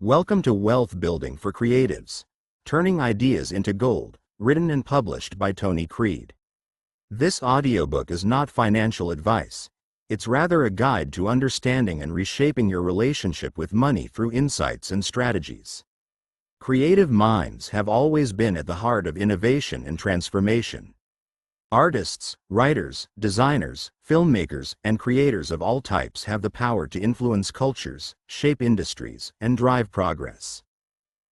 Welcome to Wealth Building for Creatives, Turning Ideas into Gold, written and published by Tony Creed. This audiobook is not financial advice. It's rather a guide to understanding and reshaping your relationship with money through insights and strategies. Creative minds have always been at the heart of innovation and transformation. Artists, writers, designers, filmmakers, and creators of all types have the power to influence cultures, shape industries, and drive progress.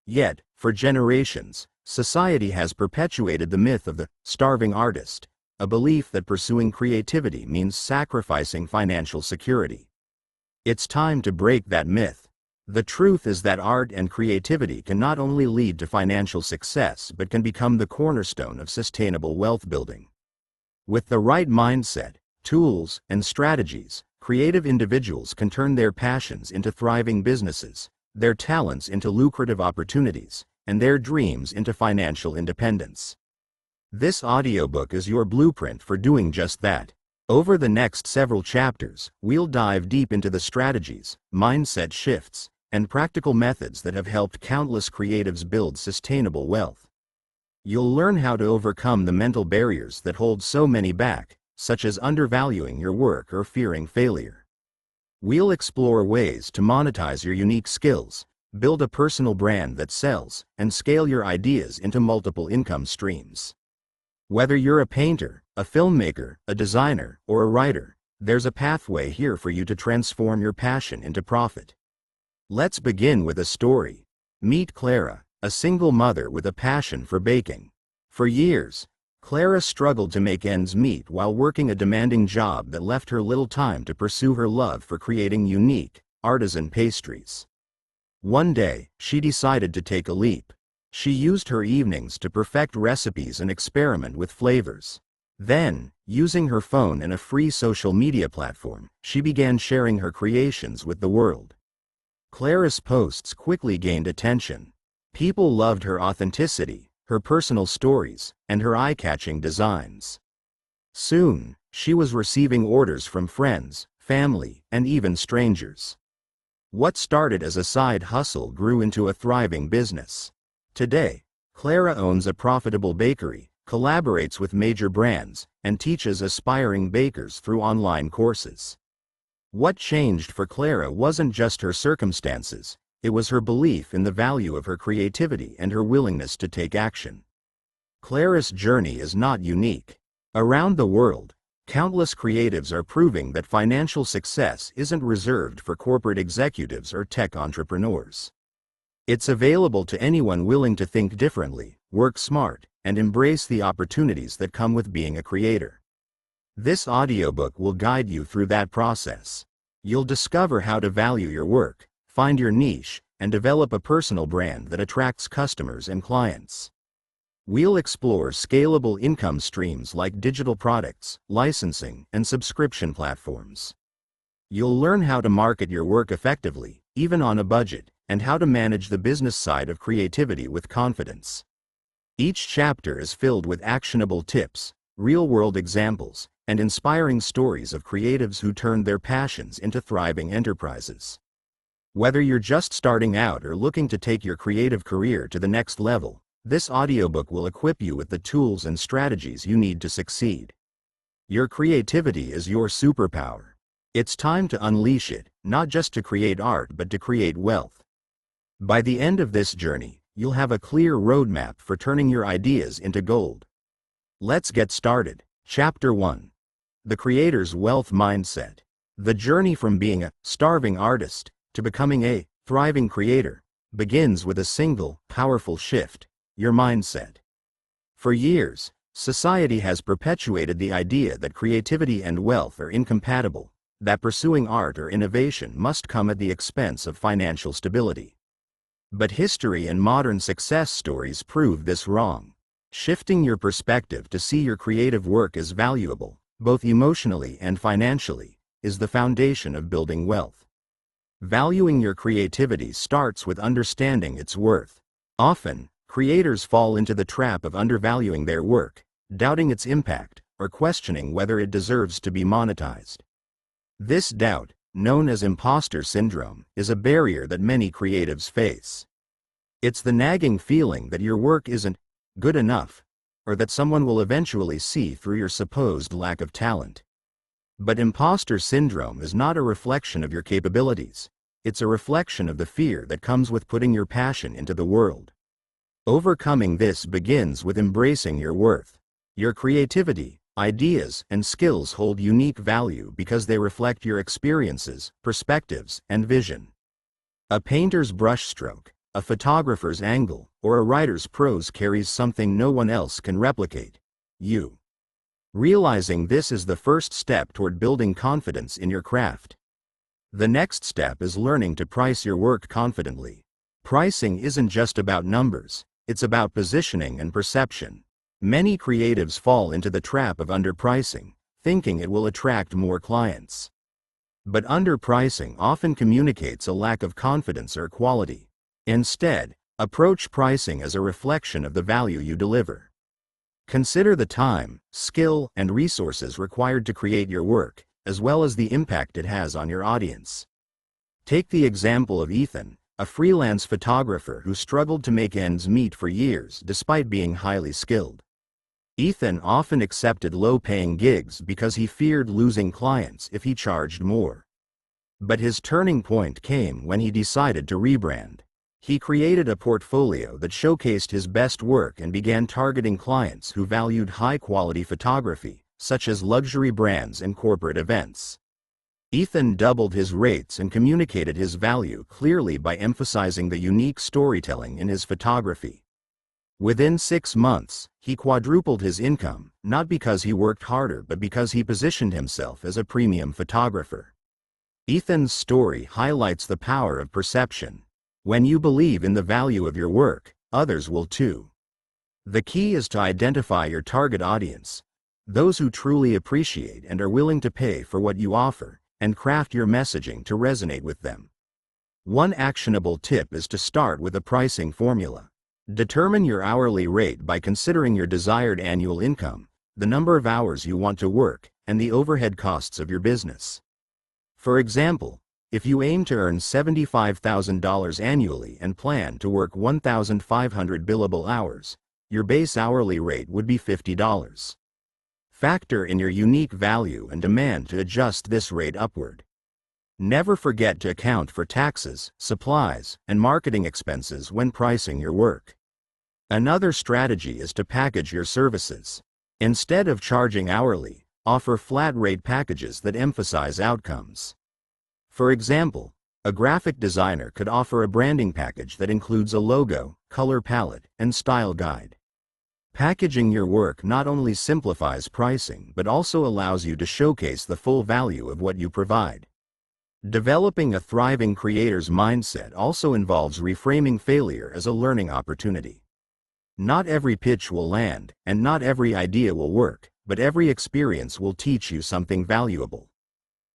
Yet, for generations, society has perpetuated the myth of the starving artist, a belief that pursuing creativity means sacrificing financial security. It's time to break that myth. The truth is that art and creativity can not only lead to financial success but can become the cornerstone of sustainable wealth building. With the right mindset, tools, and strategies, creative individuals can turn their passions into thriving businesses, their talents into lucrative opportunities, and their dreams into financial independence. This audiobook is your blueprint for doing just that. Over the next several chapters, we'll dive deep into the strategies, mindset shifts, and practical methods that have helped countless creatives build sustainable wealth. You'll learn how to overcome the mental barriers that hold so many back, such as undervaluing your work or fearing failure. We'll explore ways to monetize your unique skills, build a personal brand that sells, and scale your ideas into multiple income streams. Whether you're a painter, a filmmaker, a designer, or a writer, there's a pathway here for you to transform your passion into profit. Let's begin with a story. Meet Clara, a single mother with a passion for baking. For years, Clara struggled to make ends meet while working a demanding job that left her little time to pursue her love for creating unique, artisan pastries. One day, she decided to take a leap. She used her evenings to perfect recipes and experiment with flavors. Then, using her phone and a free social media platform, she began sharing her creations with the world. Clara's posts quickly gained attention. People loved her authenticity, her personal stories, and her eye-catching designs. Soon, she was receiving orders from friends, family, and even strangers. What started as a side hustle grew into a thriving business. Today, Clara owns a profitable bakery, collaborates with major brands, and teaches aspiring bakers through online courses. What changed for Clara wasn't just her circumstances. It was her belief in the value of her creativity and her willingness to take action. Clara's journey is not unique. Around the world, countless creatives are proving that financial success isn't reserved for corporate executives or tech entrepreneurs. It's available to anyone willing to think differently, work smart, and embrace the opportunities that come with being a creator. This audiobook will guide you through that process. You'll discover how to value your work, find your niche, and develop a personal brand that attracts customers and clients. We'll explore scalable income streams like digital products, licensing, and subscription platforms. You'll learn how to market your work effectively, even on a budget, and how to manage the business side of creativity with confidence. Each chapter is filled with actionable tips, real-world examples, and inspiring stories of creatives who turned their passions into thriving enterprises. Whether you're just starting out or looking to take your creative career to the next level, this audiobook will equip you with the tools and strategies you need to succeed. Your creativity is your superpower. It's time to unleash it, not just to create art but to create wealth. By the end of this journey, you'll have a clear roadmap for turning your ideas into gold. Let's get started. Chapter 1. The Creator's Wealth Mindset. The journey from being a starving artist to becoming a thriving creator begins with a single, powerful shift: your mindset. For years, society has perpetuated the idea that creativity and wealth are incompatible, that pursuing art or innovation must come at the expense of financial stability. But history and modern success stories prove this wrong. Shifting your perspective to see your creative work as valuable, both emotionally and financially, is the foundation of building wealth. Valuing your creativity starts with understanding its worth. Often, creators fall into the trap of undervaluing their work, doubting its impact, or questioning whether it deserves to be monetized. This doubt, known as imposter syndrome, is a barrier that many creatives face. It's the nagging feeling that your work isn't good enough, or that someone will eventually see through your supposed lack of talent. But imposter syndrome is not a reflection of your capabilities. It's a reflection of the fear that comes with putting your passion into the world. Overcoming this begins with embracing your worth. Your creativity, ideas, and skills hold unique value because they reflect your experiences, perspectives, and vision. A painter's brushstroke, a photographer's angle, or a writer's prose carries something no one else can replicate: you. Realizing this is the first step toward building confidence in your craft. The next step is learning to price your work confidently. Pricing isn't just about numbers, it's about positioning and perception. Many creatives fall into the trap of underpricing, thinking it will attract more clients. But underpricing often communicates a lack of confidence or quality. Instead, approach pricing as a reflection of the value you deliver. Consider the time, skill, and resources required to create your work, as well as the impact it has on your audience. Take the example of Ethan, a freelance photographer who struggled to make ends meet for years despite being highly skilled. Ethan often accepted low-paying gigs because he feared losing clients if he charged more. But his turning point came when he decided to rebrand. He created a portfolio that showcased his best work and began targeting clients who valued high-quality photography, such as luxury brands and corporate events. Ethan doubled his rates and communicated his value clearly by emphasizing the unique storytelling in his photography. Within 6 months, he quadrupled his income, not because he worked harder but because he positioned himself as a premium photographer. Ethan's story highlights the power of perception. When you believe in the value of your work, others will too. The key is to identify your target audience, those who truly appreciate and are willing to pay for what you offer, and craft your messaging to resonate with them. One actionable tip is to start with a pricing formula. Determine your hourly rate by considering your desired annual income, the number of hours you want to work, and the overhead costs of your business. For example, if you aim to earn $75,000 annually and plan to work 1,500 billable hours, your base hourly rate would be $50. Factor in your unique value and demand to adjust this rate upward. Never forget to account for taxes, supplies, and marketing expenses when pricing your work. Another strategy is to package your services. Instead of charging hourly, offer flat-rate packages that emphasize outcomes. For example, a graphic designer could offer a branding package that includes a logo, color palette, and style guide. Packaging your work not only simplifies pricing but also allows you to showcase the full value of what you provide. Developing a thriving creator's mindset also involves reframing failure as a learning opportunity. Not every pitch will land, and not every idea will work, but every experience will teach you something valuable.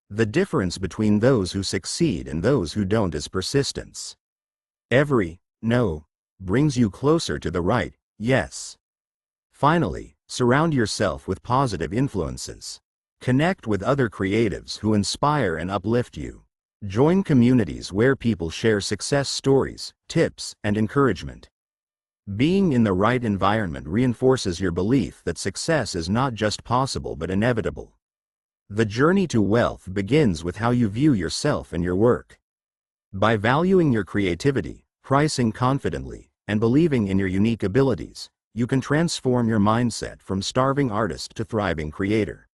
The difference between those who succeed and those who don't is persistence. Every no brings you closer to the right yes. Finally, surround yourself with positive influences. Connect with other creatives who inspire and uplift you. Join communities where people share success stories, tips, and encouragement. Being in the right environment reinforces your belief that success is not just possible but inevitable. The journey to wealth begins with how you view yourself and your work. By valuing your creativity, pricing confidently, and believing in your unique abilities, you can transform your mindset from starving artist to thriving creator.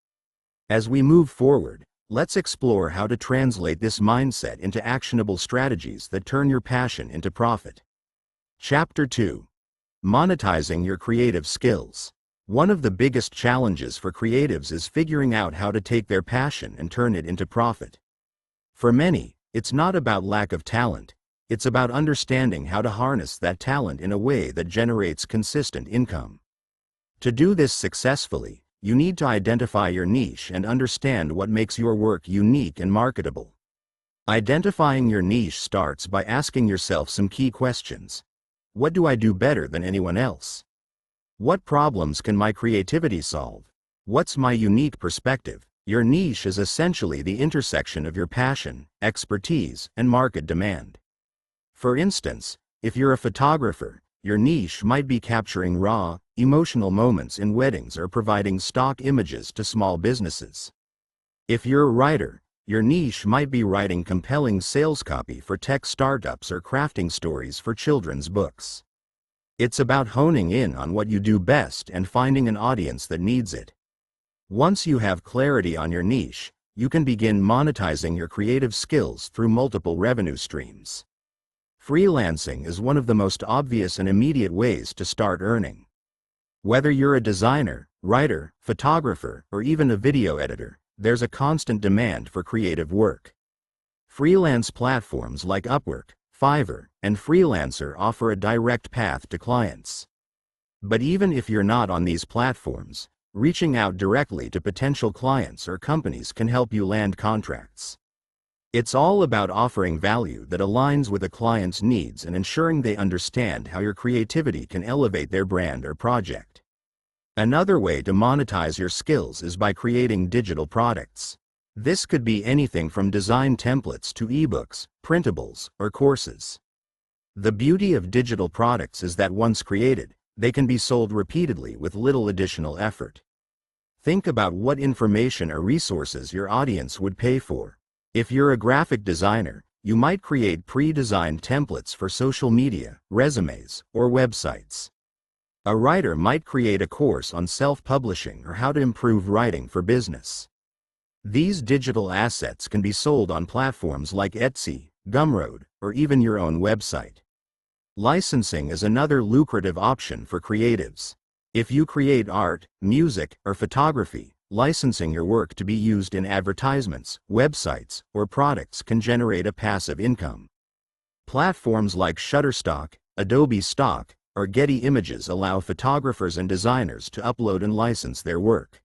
As we move forward, let's explore how to translate this mindset into actionable strategies that turn your passion into profit. Chapter 2. Monetizing your creative skills. One of the biggest challenges for creatives is figuring out how to take their passion and turn it into profit. For many, it's not about lack of talent, it's about understanding how to harness that talent in a way that generates consistent income. To do this successfully, you need to identify your niche and understand what makes your work unique and marketable. Identifying your niche starts by asking yourself some key questions. What do I do better than anyone else? What problems can my creativity solve? What's my unique perspective? Your niche is essentially the intersection of your passion, expertise, and market demand. For instance, if you're a photographer, your niche might be capturing raw, emotional moments in weddings or providing stock images to small businesses. If you're a writer, your niche might be writing compelling sales copy for tech startups or crafting stories for children's books. It's about honing in on what you do best and finding an audience that needs it. Once you have clarity on your niche, you can begin monetizing your creative skills through multiple revenue streams. Freelancing is one of the most obvious and immediate ways to start earning. Whether you're a designer, writer, photographer, or even a video editor, there's a constant demand for creative work. Freelance platforms like Upwork, Fiverr, and Freelancer offer a direct path to clients. But even if you're not on these platforms, reaching out directly to potential clients or companies can help you land contracts. It's all about offering value that aligns with a client's needs and ensuring they understand how your creativity can elevate their brand or project. Another way to monetize your skills is by creating digital products. This could be anything from design templates to ebooks, printables, or courses. The beauty of digital products is that once created, they can be sold repeatedly with little additional effort. Think about what information or resources your audience would pay for. If you're a graphic designer, you might create pre-designed templates for social media, resumes, or websites. A writer might create a course on self-publishing or how to improve writing for business. These digital assets can be sold on platforms like Etsy, Gumroad, or even your own website. Licensing is another lucrative option for creatives. If you create art, music, or photography, licensing your work to be used in advertisements, websites, or products can generate a passive income. Platforms like Shutterstock, Adobe Stock, or Getty Images allow photographers and designers to upload and license their work.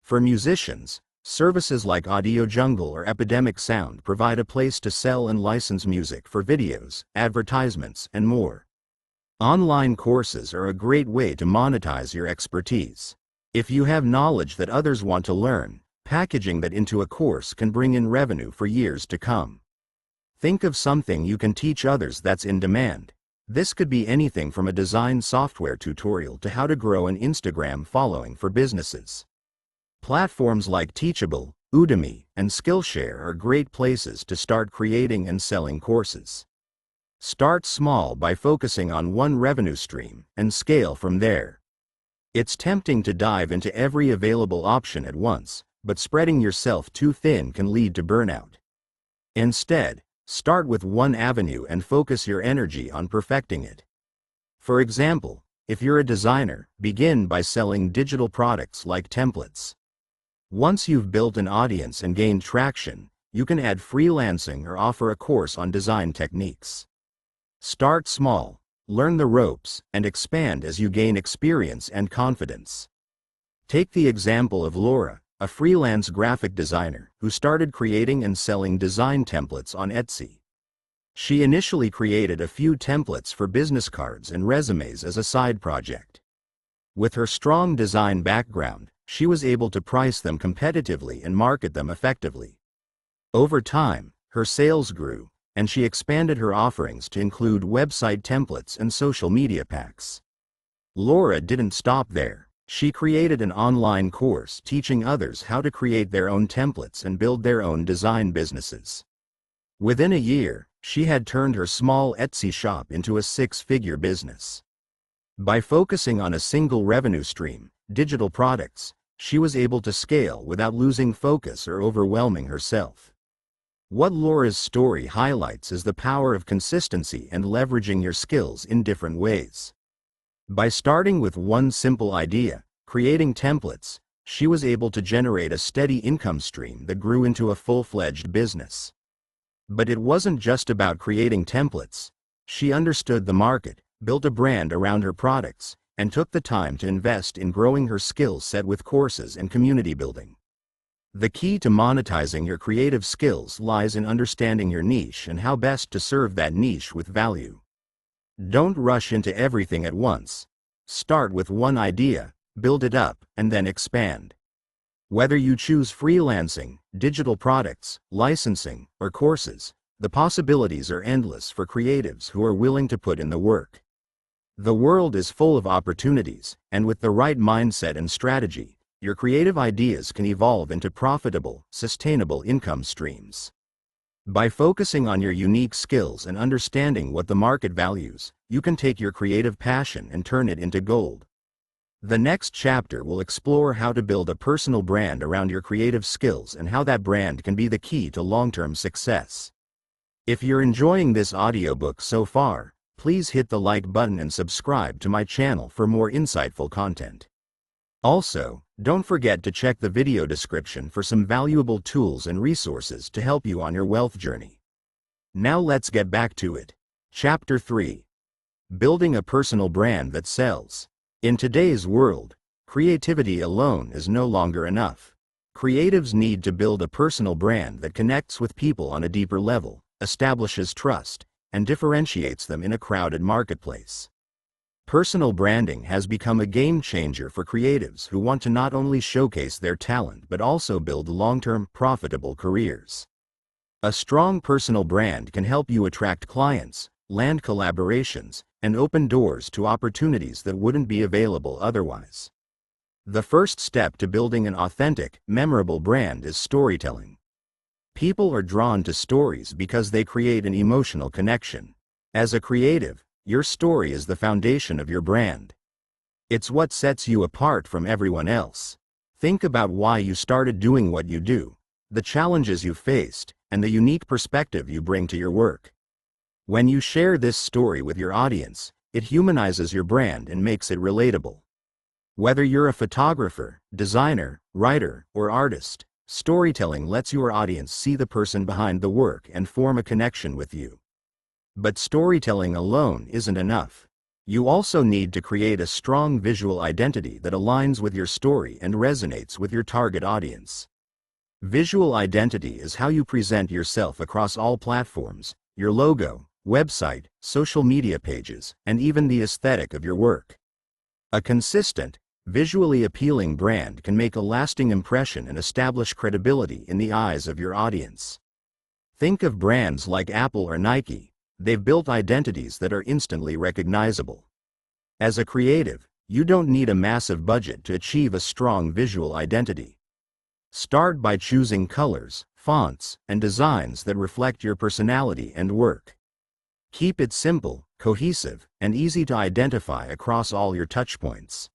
For musicians, services like Audio Jungle or Epidemic Sound provide a place to sell and license music for videos, advertisements, and more. Online courses are a great way to monetize your expertise. If you have knowledge that others want to learn, packaging that into a course can bring in revenue for years to come. Think of something you can teach others that's in demand. This could be anything from a design software tutorial to how to grow an Instagram following for businesses. Platforms like Teachable, Udemy, and Skillshare are great places to start creating and selling courses. Start small by focusing on one revenue stream and scale from there. It's tempting to dive into every available option at once, but spreading yourself too thin can lead to burnout. Instead, start with one avenue and focus your energy on perfecting it. For example, if you're a designer, begin by selling digital products like templates. Once you've built an audience and gained traction, you can add freelancing or offer a course on design techniques. Start small, learn the ropes, and expand as you gain experience and confidence. Take the example of Laura, a freelance graphic designer who started creating and selling design templates on Etsy. She initially created a few templates for business cards and resumes as a side project. With her strong design background, she was able to price them competitively and market them effectively. Over time, her sales grew, and she expanded her offerings to include website templates and social media packs. Laura didn't stop there. She created an online course teaching others how to create their own templates and build their own design businesses. Within a year, she had turned her small Etsy shop into a six-figure business. By focusing on a single revenue stream, digital products, she was able to scale without losing focus or overwhelming herself. What Laura's story highlights is the power of consistency and leveraging your skills in different ways. By starting with one simple idea, creating templates, she was able to generate a steady income stream that grew into a full-fledged business. But it wasn't just about creating templates. She understood the market, built a brand around her products, and took the time to invest in growing her skill set with courses and community building. The key to monetizing your creative skills lies in understanding your niche and how best to serve that niche with value. Don't rush into everything at once. Start with one idea, build it up, and then expand. Whether you choose freelancing, digital products, licensing, or courses, the possibilities are endless for creatives who are willing to put in the work. The world is full of opportunities, and with the right mindset and strategy, your creative ideas can evolve into profitable, sustainable income streams. By focusing on your unique skills and understanding what the market values, you can take your creative passion and turn it into gold. The next chapter will explore how to build a personal brand around your creative skills and how that brand can be the key to long-term success. If you're enjoying this audiobook so far, please hit the like button and subscribe to my channel for more insightful content. Also, don't forget to check the video description for some valuable tools and resources to help you on your wealth journey. Now let's get back to it. Chapter 3. Building a personal brand that sells. In today's world, creativity alone is no longer enough. Creatives need to build a personal brand that connects with people on a deeper level, establishes trust, and differentiates them in a crowded marketplace. Personal branding has become a game changer for creatives who want to not only showcase their talent but also build long-term, profitable careers. A strong personal brand can help you attract clients, land collaborations, and open doors to opportunities that wouldn't be available otherwise. The first step to building an authentic, memorable brand is storytelling. People are drawn to stories because they create an emotional connection. As a creative, your story is the foundation of your brand. It's what sets you apart from everyone else. Think about why you started doing what you do, the challenges you faced, and the unique perspective you bring to your work. When you share this story with your audience, it humanizes your brand and makes it relatable. Whether you're a photographer, designer, writer, or artist, storytelling lets your audience see the person behind the work and form a connection with you. But storytelling alone isn't enough. You also need to create a strong visual identity that aligns with your story and resonates with your target audience. Visual identity is how you present yourself across all platforms: your logo, website, social media pages, and even the aesthetic of your work. A consistent, visually appealing brand can make a lasting impression and establish credibility in the eyes of your audience. Think of brands like Apple or Nike. They've built identities that are instantly recognizable. As a creative, you don't need a massive budget to achieve a strong visual identity. Start by choosing colors, fonts, and designs that reflect your personality and work. Keep it simple, cohesive, and easy to identify across all your touchpoints.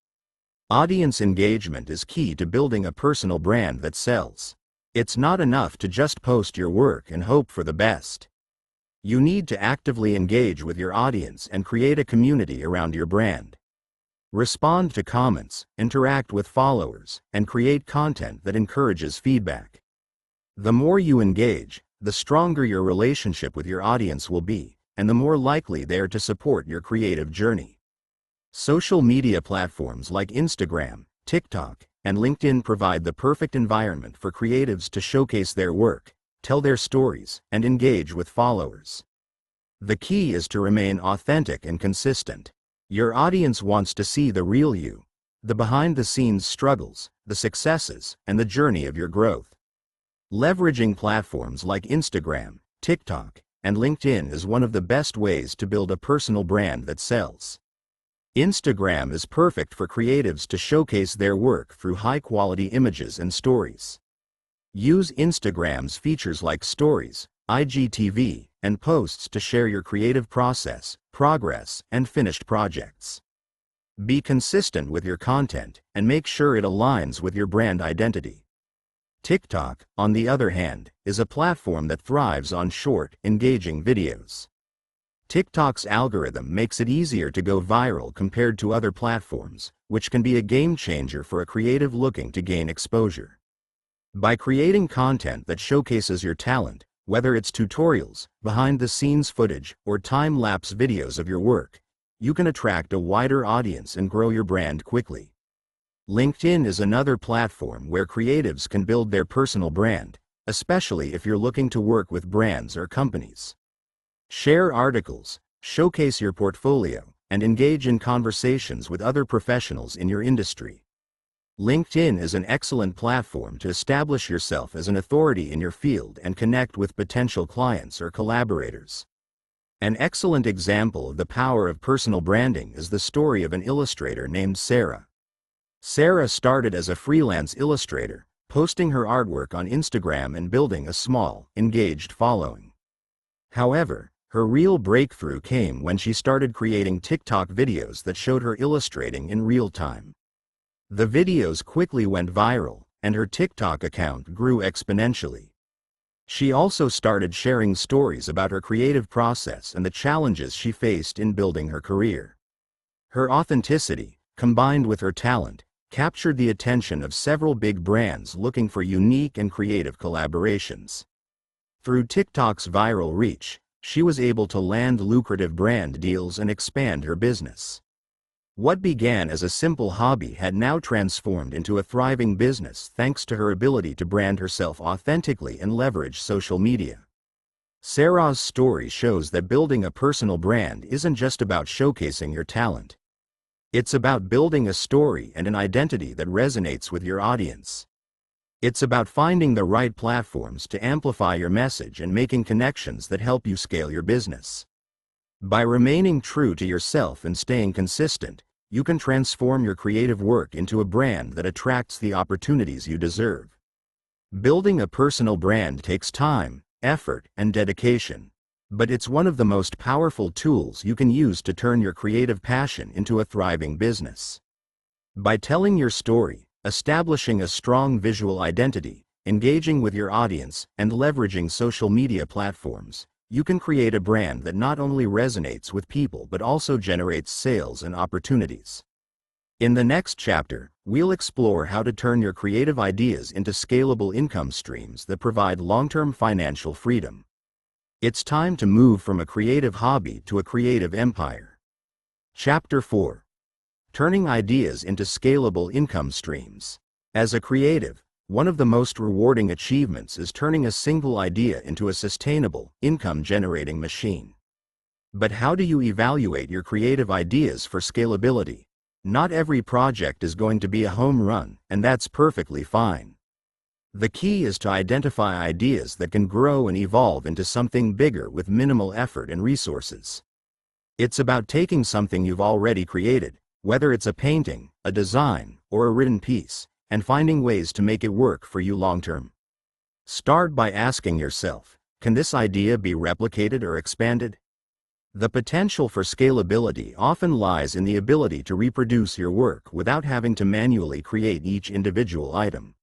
Audience engagement is key to building a personal brand that sells. It's not enough to just post your work and hope for the best. You need to actively engage with your audience and create a community around your brand. Respond to comments, interact with followers, and create content that encourages feedback. The more you engage, the stronger your relationship with your audience will be, and the more likely they are to support your creative journey. Social media platforms like Instagram, TikTok, and LinkedIn provide the perfect environment for creatives to showcase their work, tell their stories, and engage with followers. The key is to remain authentic and consistent. Your audience wants to see the real you, the behind-the-scenes struggles, the successes, and the journey of your growth. Leveraging platforms like Instagram, TikTok, and LinkedIn is one of the best ways to build a personal brand that sells. Instagram is perfect for creatives to showcase their work through high-quality images and stories. Use Instagram's features like Stories, IGTV, and posts to share your creative process, progress, and finished projects. Be consistent with your content and make sure it aligns with your brand identity. TikTok, on the other hand, is a platform that thrives on short, engaging videos. TikTok's algorithm makes it easier to go viral compared to other platforms, which can be a game changer for a creative looking to gain exposure. By creating content that showcases your talent, whether it's tutorials, behind-the-scenes footage, or time-lapse videos of your work, you can attract a wider audience and grow your brand quickly. LinkedIn is another platform where creatives can build their personal brand, especially if you're looking to work with brands or companies. Share articles, showcase your portfolio, and engage in conversations with other professionals in your industry. LinkedIn is an excellent platform to establish yourself as an authority in your field and connect with potential clients or collaborators. An excellent example of the power of personal branding is the story of an illustrator named Sarah. Sarah started as a freelance illustrator, posting her artwork on Instagram and building a small, engaged following. However, her real breakthrough came when she started creating TikTok videos that showed her illustrating in real time. The videos quickly went viral, and her TikTok account grew exponentially. She also started sharing stories about her creative process and the challenges she faced in building her career. Her authenticity, combined with her talent, captured the attention of several big brands looking for unique and creative collaborations. Through TikTok's viral reach, she was able to land lucrative brand deals and expand her business. What began as a simple hobby had now transformed into a thriving business thanks to her ability to brand herself authentically and leverage social media. Sarah's story shows that building a personal brand isn't just about showcasing your talent. It's about building a story and an identity that resonates with your audience. It's about finding the right platforms to amplify your message and making connections that help you scale your business. By remaining true to yourself and staying consistent, you can transform your creative work into a brand that attracts the opportunities you deserve. Building a personal brand takes time, effort, and dedication. But it's one of the most powerful tools you can use to turn your creative passion into a thriving business. By telling your story, establishing a strong visual identity, engaging with your audience, and leveraging social media platforms, you can create a brand that not only resonates with people but also generates sales and opportunities. In the next chapter, we'll explore how to turn your creative ideas into scalable income streams that provide long-term financial freedom. It's time to move from a creative hobby to a creative empire. Chapter 4. Turning ideas into scalable income streams. As a creative, one of the most rewarding achievements is turning a single idea into a sustainable, income-generating machine. But how do you evaluate your creative ideas for scalability? Not every project is going to be a home run, and that's perfectly fine. The key is to identify ideas that can grow and evolve into something bigger with minimal effort and resources. It's about taking something you've already created, whether it's a painting, a design, or a written piece, and finding ways to make it work for you long-term. Start by asking yourself, can this idea be replicated or expanded? The potential for scalability often lies in the ability to reproduce your work without having to manually create each individual item.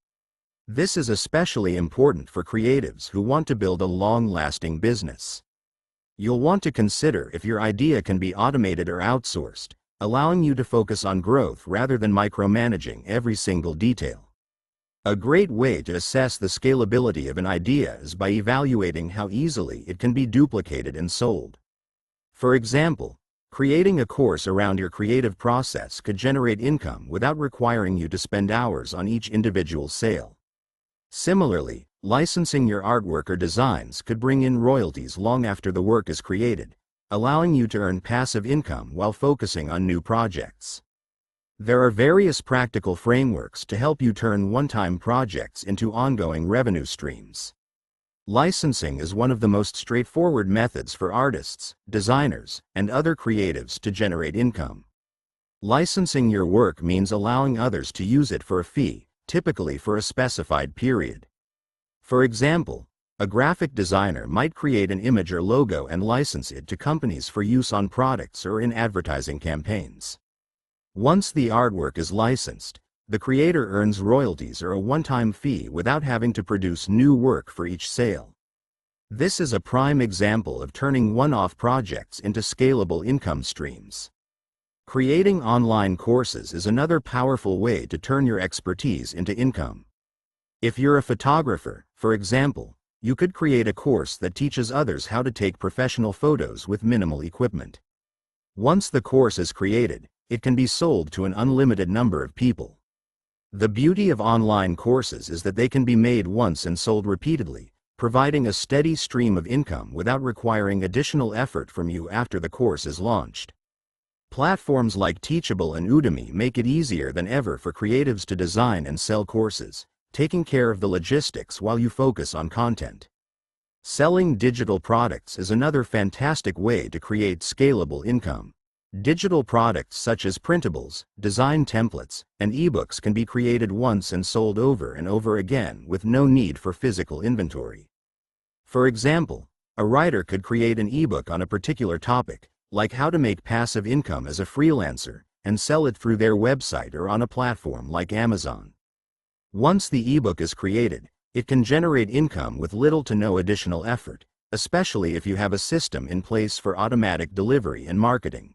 This is especially important for creatives who want to build a long-lasting business. You'll want to consider if your idea can be automated or outsourced, allowing you to focus on growth rather than micromanaging every single detail. A great way to assess the scalability of an idea is by evaluating how easily it can be duplicated and sold. For example, creating a course around your creative process could generate income without requiring you to spend hours on each individual sale. Similarly, licensing your artwork or designs could bring in royalties long after the work is created, allowing you to earn passive income while focusing on new projects. There are various practical frameworks to help you turn one-time projects into ongoing revenue streams. Licensing is one of the most straightforward methods for artists, designers, and other creatives to generate income. Licensing your work means allowing others to use it for a fee, typically for a specified period. For example, a graphic designer might create an image or logo and license it to companies for use on products or in advertising campaigns. Once the artwork is licensed, the creator earns royalties or a one-time fee without having to produce new work for each sale. This is a prime example of turning one-off projects into scalable income streams. Creating online courses is another powerful way to turn your expertise into income. If you're a photographer, for example, you could create a course that teaches others how to take professional photos with minimal equipment. Once the course is created, it can be sold to an unlimited number of people. The beauty of online courses is that they can be made once and sold repeatedly, providing a steady stream of income without requiring additional effort from you after the course is launched. Platforms like Teachable and Udemy make it easier than ever for creatives to design and sell courses, taking care of the logistics while you focus on content. Selling digital products is another fantastic way to create scalable income. Digital products such as printables, design templates, and ebooks can be created once and sold over and over again with no need for physical inventory. For example, a writer could create an ebook on a particular topic, like how to make passive income as a freelancer, and sell it through their website or on a platform like Amazon. Once the ebook is created, it can generate income with little to no additional effort, especially if you have a system in place for automatic delivery and marketing.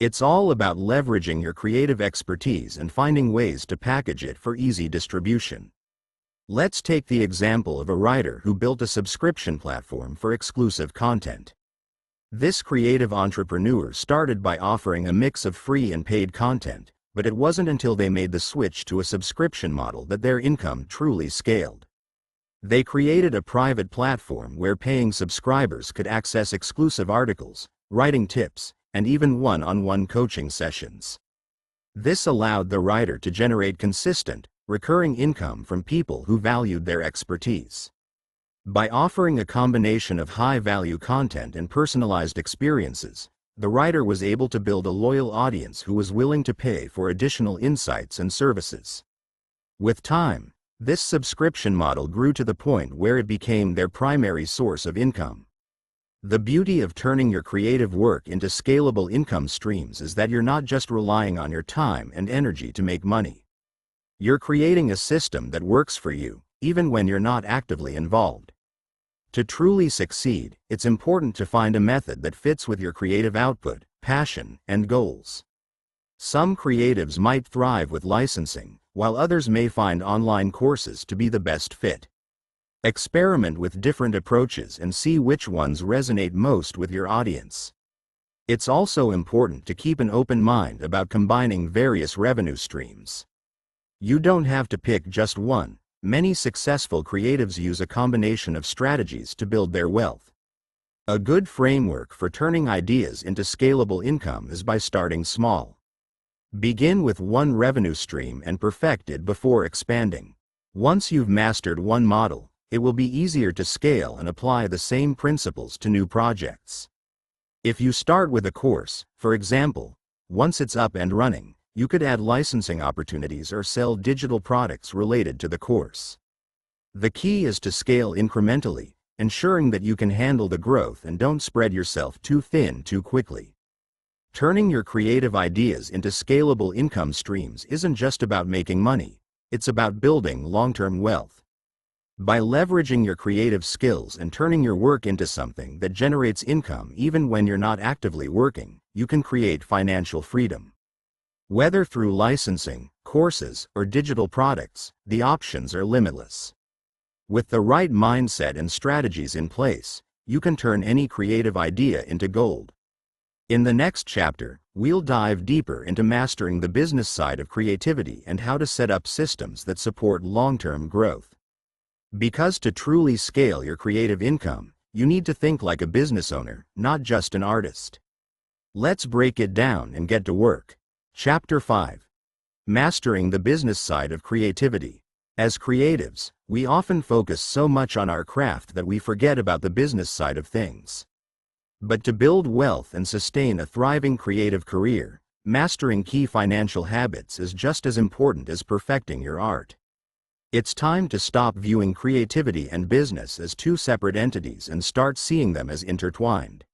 It's all about leveraging your creative expertise and finding ways to package it for easy distribution. Let's take the example of a writer who built a subscription platform for exclusive content. This creative entrepreneur started by offering a mix of free and paid content, but it wasn't until they made the switch to a subscription model that their income truly scaled. They created a private platform where paying subscribers could access exclusive articles, writing tips, and even one-on-one coaching sessions. This allowed the writer to generate consistent, recurring income from people who valued their expertise. By offering a combination of high-value content and personalized experiences, the writer was able to build a loyal audience who was willing to pay for additional insights and services. With time, this subscription model grew to the point where it became their primary source of income. The beauty of turning your creative work into scalable income streams is that you're not just relying on your time and energy to make money. You're creating a system that works for you, even when you're not actively involved. To truly succeed, it's important to find a method that fits with your creative output, passion, and goals. Some creatives might thrive with licensing, while others may find online courses to be the best fit. Experiment with different approaches and see which ones resonate most with your audience. It's also important to keep an open mind about combining various revenue streams. You don't have to pick just one. Many successful creatives use a combination of strategies to build their wealth. A good framework for turning ideas into scalable income is by starting small. Begin with one revenue stream and perfect it before expanding. Once you've mastered one model, it will be easier to scale and apply the same principles to new projects. If you start with a course, for example, once it's up and running, you could add licensing opportunities or sell digital products related to the course. The key is to scale incrementally, ensuring that you can handle the growth and don't spread yourself too thin too quickly. Turning your creative ideas into scalable income streams isn't just about making money, it's about building long-term wealth. By leveraging your creative skills and turning your work into something that generates income even when you're not actively working, you can create financial freedom. Whether through licensing, courses, or digital products, the options are limitless. With the right mindset and strategies in place, you can turn any creative idea into gold. In the next chapter, we'll dive deeper into mastering the business side of creativity and how to set up systems that support long-term growth. Because to truly scale your creative income, you need to think like a business owner, not just an artist. Let's break it down and get to work. Chapter 5. Mastering the business side of creativity. As creatives, we often focus so much on our craft that we forget about the business side of things. But to build wealth and sustain a thriving creative career, mastering key financial habits is just as important as perfecting your art. It's time to stop viewing creativity and business as two separate entities and start seeing them as intertwined.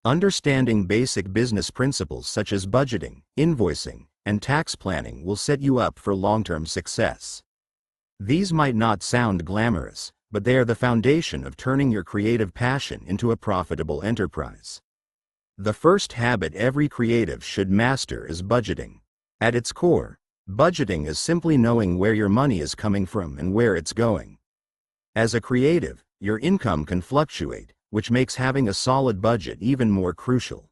Understanding basic business principles such as budgeting, invoicing, and tax planning will set you up for long-term success. These might not sound glamorous, but they are the foundation of turning your creative passion into a profitable enterprise. The first habit every creative should master is budgeting. At its core, budgeting is simply knowing where your money is coming from and where it's going. As a creative, your income can fluctuate, which makes having a solid budget even more crucial.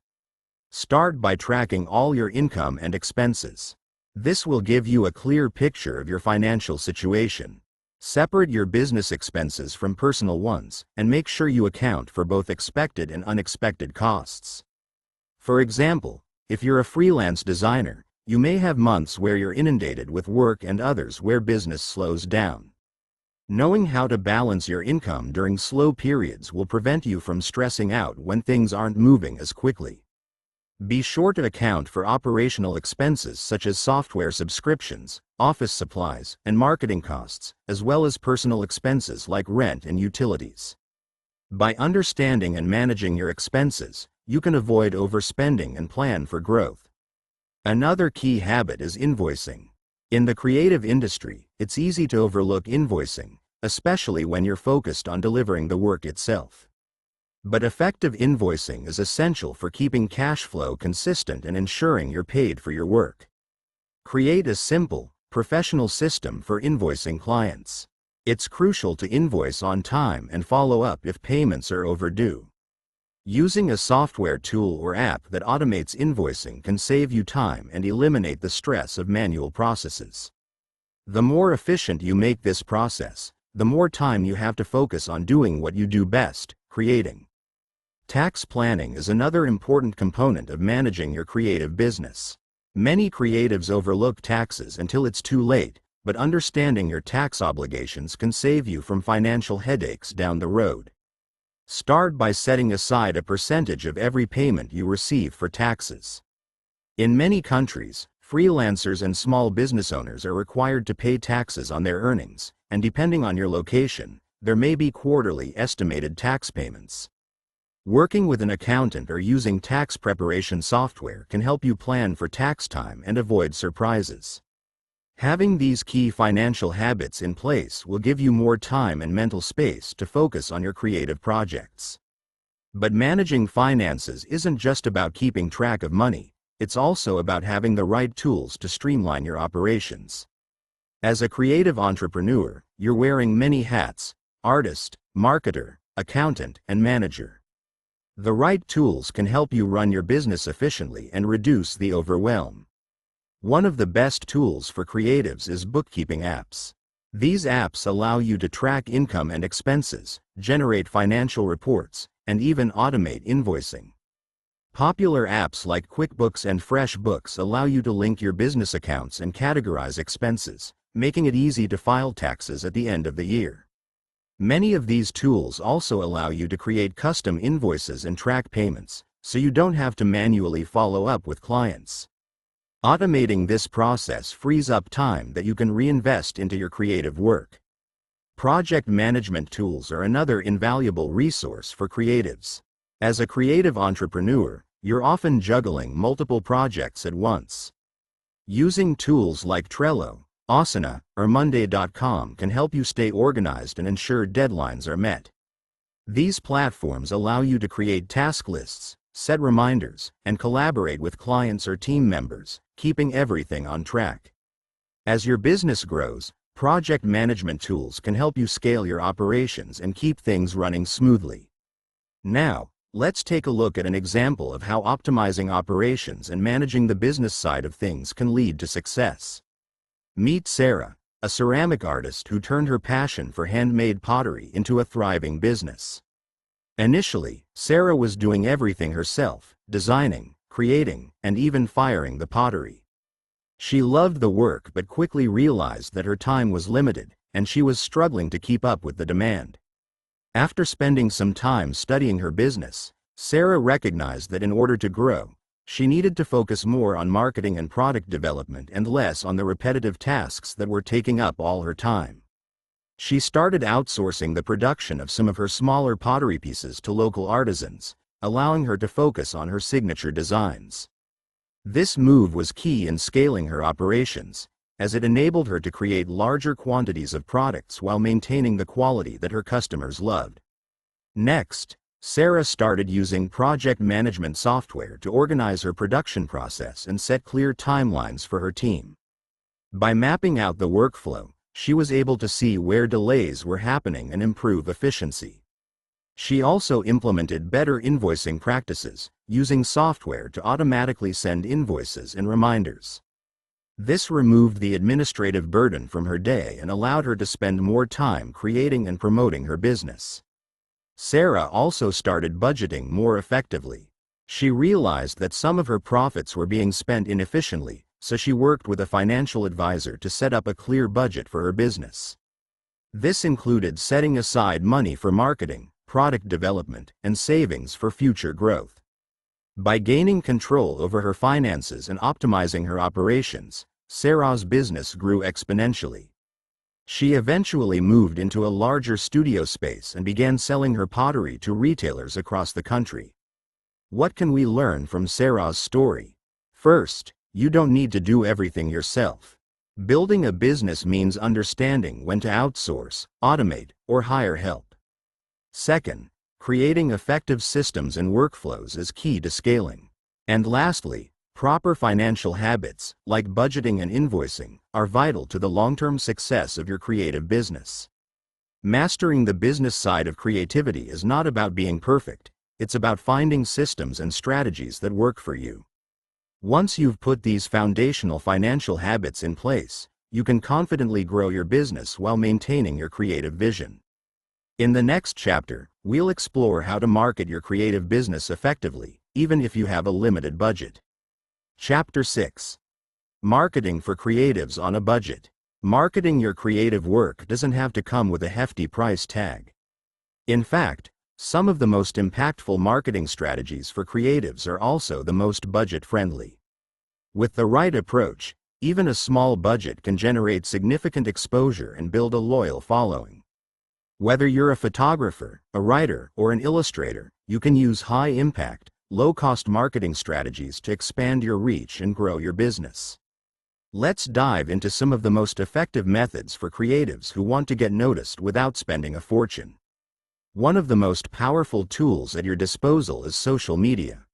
Start by tracking all your income and expenses. This will give you a clear picture of your financial situation. Separate your business expenses from personal ones, and make sure you account for both expected and unexpected costs. For example, If you're a freelance designer, you may have months where you're inundated with work and others where business slows down. Knowing how to balance your income during slow periods will prevent you from stressing out when things aren't moving as quickly. Be sure to account for operational expenses such as software subscriptions, office supplies, and marketing costs, as well as personal expenses like rent and utilities. By understanding and managing your expenses, you can avoid overspending and plan for growth. Another key habit is invoicing. In the creative industry, it's easy to overlook invoicing, especially when you're focused on delivering the work itself. But effective invoicing is essential for keeping cash flow consistent and ensuring you're paid for your work. Create a simple, professional system for invoicing clients. It's crucial to invoice on time and follow up if payments are overdue. Using a software tool or app that automates invoicing can save you time and eliminate the stress of manual processes. The more efficient you make this process, the more time you have to focus on doing what you do best, creating. Tax planning is another important component of managing your creative business. Many creatives overlook taxes until it's too late, but understanding your tax obligations can save you from financial headaches down the road. Start by setting aside a percentage of every payment you receive for taxes. In many countries, freelancers and small business owners are required to pay taxes on their earnings, and depending on your location, there may be quarterly estimated tax payments. Working with an accountant or using tax preparation software can help you plan for tax time and avoid surprises. Having these key financial habits in place will give you more time and mental space to focus on your creative projects. But managing finances isn't just about keeping track of money, it's also about having the right tools to streamline your operations. As a creative entrepreneur, you're wearing many hats: artist, marketer, accountant, and manager. The right tools can help you run your business efficiently and reduce the overwhelm. One of the best tools for creatives is bookkeeping apps. These apps allow you to track income and expenses, generate financial reports, and even automate invoicing. Popular apps like QuickBooks and FreshBooks allow you to link your business accounts and categorize expenses, making it easy to file taxes at the end of the year. Many of these tools also allow you to create custom invoices and track payments, so you don't have to manually follow up with clients. Automating this process frees up time that you can reinvest into your creative work. Project management tools are another invaluable resource for creatives. As a creative entrepreneur, you're often juggling multiple projects at once. Using tools like Trello, Asana, or Monday.com can help you stay organized and ensure deadlines are met. These platforms allow you to create task lists, set reminders, and collaborate with clients or team members, keeping everything on track. As your business grows, project management tools can help you scale your operations and keep things running smoothly. Now, let's take a look at an example of how optimizing operations and managing the business side of things can lead to success. Meet Sarah, a ceramic artist who turned her passion for handmade pottery into a thriving business. Initially, Sarah was doing everything herself, designing, creating, and even firing the pottery. She loved the work but quickly realized that her time was limited, and she was struggling to keep up with the demand. After spending some time studying her business, Sarah recognized that in order to grow, she needed to focus more on marketing and product development and less on the repetitive tasks that were taking up all her time. She started outsourcing the production of some of her smaller pottery pieces to local artisans, allowing her to focus on her signature designs. This move was key in scaling her operations, as it enabled her to create larger quantities of products while maintaining the quality that her customers loved. Next, Sarah started using project management software to organize her production process and set clear timelines for her team. By mapping out the workflow, she was able to see where delays were happening and improve efficiency. She also implemented better invoicing practices, using software to automatically send invoices and reminders. This removed the administrative burden from her day and allowed her to spend more time creating and promoting her business. Sarah also started budgeting more effectively. She realized that some of her profits were being spent inefficiently, so she worked with a financial advisor to set up a clear budget for her business. This included setting aside money for marketing, product development, and savings for future growth. By gaining control over her finances and optimizing her operations, Sarah's business grew exponentially. She eventually moved into a larger studio space and began selling her pottery to retailers across the country. What can we learn from Sarah's story? First, you don't need to do everything yourself. Building a business means understanding when to outsource, automate, or hire help. Second, creating effective systems and workflows is key to scaling. And lastly, proper financial habits, like budgeting and invoicing, are vital to the long-term success of your creative business. Mastering the business side of creativity is not about being perfect, it's about finding systems and strategies that work for you. Once you've put these foundational financial habits in place, you can confidently grow your business while maintaining your creative vision. In the next chapter, we'll explore how to market your creative business effectively, even if you have a limited budget. Chapter 6. Marketing for creatives on a budget. Marketing your creative work doesn't have to come with a hefty price tag. In fact, some of the most impactful marketing strategies for creatives are also the most budget-friendly. With the right approach, even a small budget can generate significant exposure and build a loyal following. Whether you're a photographer, a writer, or an illustrator, you can use high-impact, low-cost marketing strategies to expand your reach and grow your business. Let's dive into some of the most effective methods for creatives who want to get noticed without spending a fortune. One of the most powerful tools at your disposal is social media.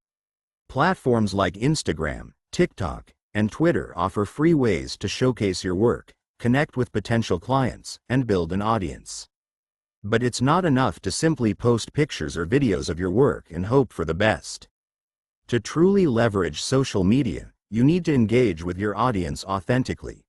Platforms like Instagram, TikTok, and Twitter offer free ways to showcase your work, connect with potential clients, and build an audience. But it's not enough to simply post pictures or videos of your work and hope for the best. To truly leverage social media, you need to engage with your audience authentically.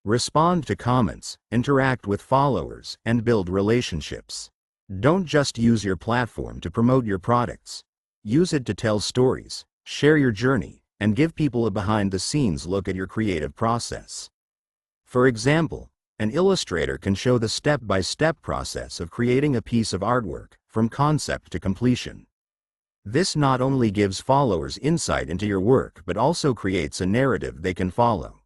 Respond to comments, interact with followers, and build relationships. Don't just use your platform to promote your products. Use it to tell stories, share your journey, and give people a behind-the-scenes look at your creative process. For example, an illustrator can show the step-by-step process of creating a piece of artwork, from concept to completion. This not only gives followers insight into your work but also creates a narrative they can follow.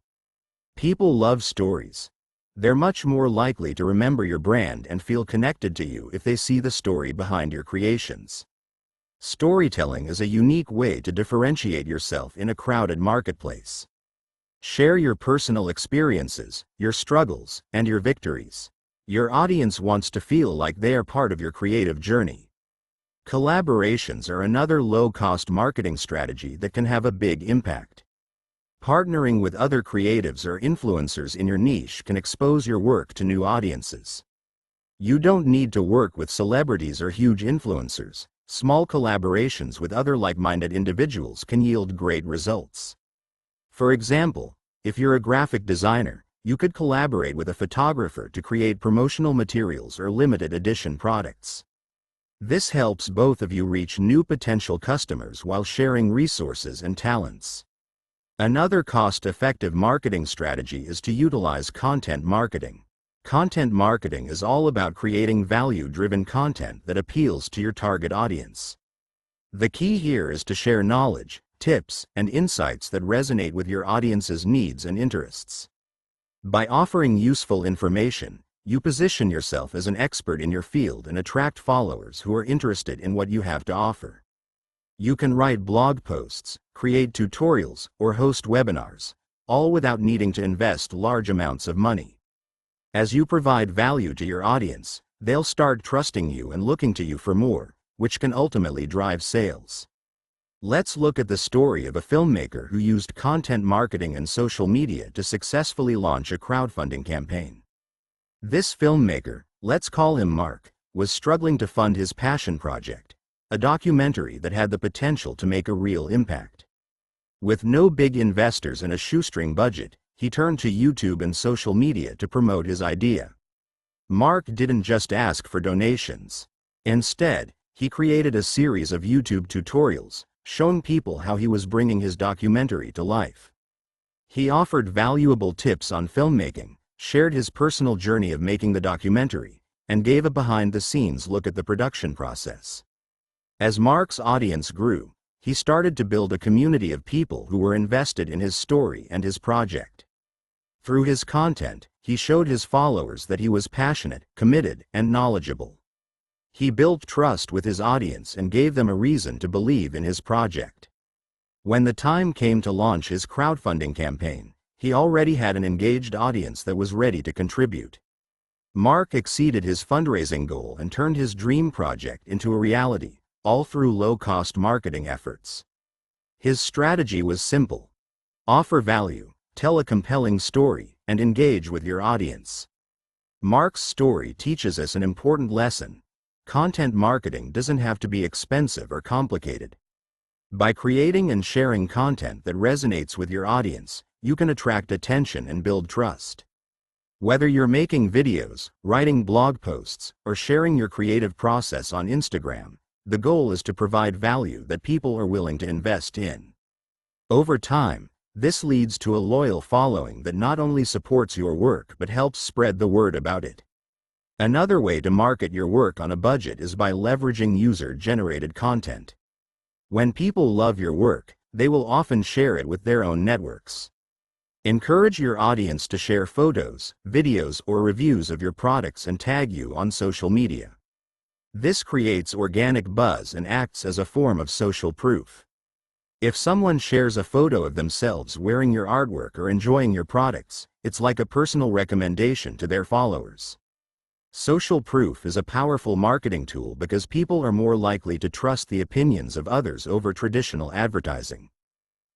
People love stories. They're much more likely to remember your brand and feel connected to you if they see the story behind your creations. Storytelling is a unique way to differentiate yourself in a crowded marketplace. Share your personal experiences, your struggles, and your victories. Your audience wants to feel like they are part of your creative journey. Collaborations are another low-cost marketing strategy that can have a big impact. Partnering with other creatives or influencers in your niche can expose your work to new audiences. You don't need to work with celebrities or huge influencers. Small collaborations with other like-minded individuals can yield great results. For example, if you're a graphic designer, you could collaborate with a photographer to create promotional materials or limited edition products. This helps both of you reach new potential customers while sharing resources and talents. Another cost-effective marketing strategy is to utilize content marketing. Content marketing is all about creating value-driven content that appeals to your target audience. The key here is to share knowledge, tips, and insights that resonate with your audience's needs and interests. By offering useful information, you position yourself as an expert in your field and attract followers who are interested in what you have to offer. You can write blog posts, create tutorials, or host webinars, all without needing to invest large amounts of money. As you provide value to your audience, they'll start trusting you and looking to you for more, which can ultimately drive sales. Let's look at the story of a filmmaker who used content marketing and social media to successfully launch a crowdfunding campaign. This filmmaker, let's call him Mark, was struggling to fund his passion project, a documentary that had the potential to make a real impact. With no big investors and a shoestring budget, he turned to YouTube and social media to promote his idea. Mark didn't just ask for donations. Instead, he created a series of YouTube tutorials, showing people how he was bringing his documentary to life. He offered valuable tips on filmmaking, shared his personal journey of making the documentary, and gave a behind-the-scenes look at the production process. As Mark's audience grew, he started to build a community of people who were invested in his story and his project. Through his content, he showed his followers that he was passionate, committed, and knowledgeable. He built trust with his audience and gave them a reason to believe in his project. When the time came to launch his crowdfunding campaign, he already had an engaged audience that was ready to contribute. Mark exceeded his fundraising goal and turned his dream project into a reality, all through low-cost marketing efforts. His strategy was simple: offer value, tell a compelling story, and engage with your audience. Mark's story teaches us an important lesson. Content marketing doesn't have to be expensive or complicated. By creating and sharing content that resonates with your audience, you can attract attention and build trust. Whether you're making videos, writing blog posts, or sharing your creative process on Instagram, the goal is to provide value that people are willing to invest in. Over time, this leads to a loyal following that not only supports your work but helps spread the word about it. Another way to market your work on a budget is by leveraging user-generated content. When people love your work, they will often share it with their own networks. Encourage your audience to share photos, videos, or reviews of your products and tag you on social media. This creates organic buzz and acts as a form of social proof. If someone shares a photo of themselves wearing your artwork or enjoying your products, it's like a personal recommendation to their followers. Social proof is a powerful marketing tool because people are more likely to trust the opinions of others over traditional advertising.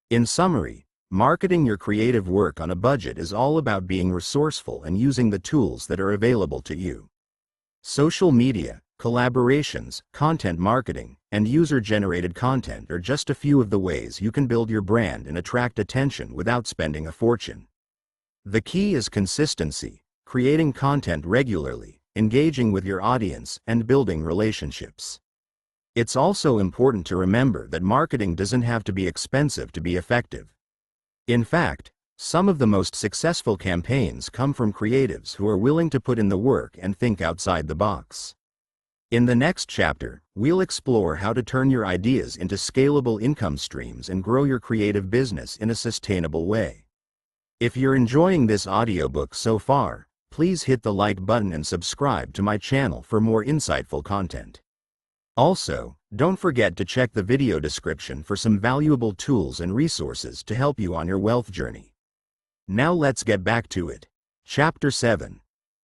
In summary, marketing your creative work on a budget is all about being resourceful and using the tools that are available to you. Social media, collaborations, content marketing, and user-generated content are just a few of the ways you can build your brand and attract attention without spending a fortune. The key is consistency, creating content regularly, engaging with your audience, and building relationships. It's also important to remember that marketing doesn't have to be expensive to be effective. In fact, some of the most successful campaigns come from creatives who are willing to put in the work and think outside the box. In the next chapter, we'll explore how to turn your ideas into scalable income streams and grow your creative business in a sustainable way. If you're enjoying this audiobook so far, please hit the like button and subscribe to my channel for more insightful content. Also, don't forget to check the video description for some valuable tools and resources to help you on your wealth journey. Now let's get back to it. Chapter 7.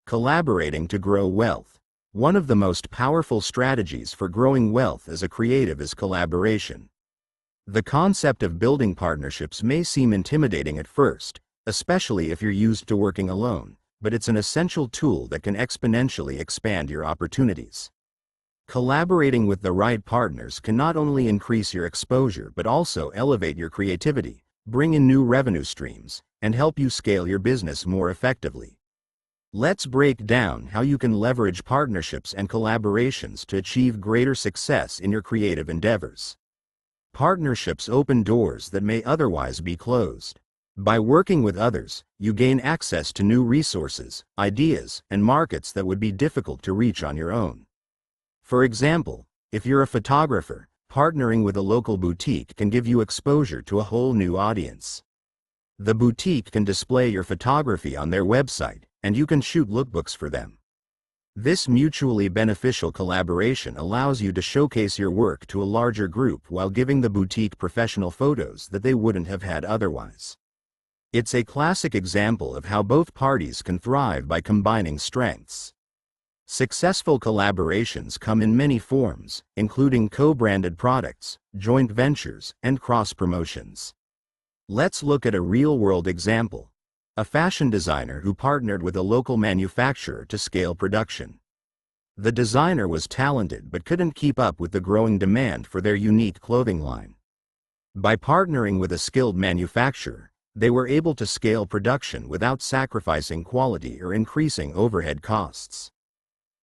Collaborating to grow wealth. One of the most powerful strategies for growing wealth as a creative is collaboration. The concept of building partnerships may seem intimidating at first, especially if you're used to working alone, but it's an essential tool that can exponentially expand your opportunities. Collaborating with the right partners can not only increase your exposure but also elevate your creativity, bring in new revenue streams, and help you scale your business more effectively. Let's break down how you can leverage partnerships and collaborations to achieve greater success in your creative endeavors. Partnerships open doors that may otherwise be closed. By working with others, you gain access to new resources, ideas, and markets that would be difficult to reach on your own. For example, if you're a photographer, partnering with a local boutique can give you exposure to a whole new audience. The boutique can display your photography on their website, and you can shoot lookbooks for them. This mutually beneficial collaboration allows you to showcase your work to a larger group while giving the boutique professional photos that they wouldn't have had otherwise. It's a classic example of how both parties can thrive by combining strengths. Successful collaborations come in many forms, including co-branded products, joint ventures, and cross-promotions. Let's look at a real-world example. A fashion designer who partnered with a local manufacturer to scale production. The designer was talented but couldn't keep up with the growing demand for their unique clothing line. By partnering with a skilled manufacturer, they were able to scale production without sacrificing quality or increasing overhead costs.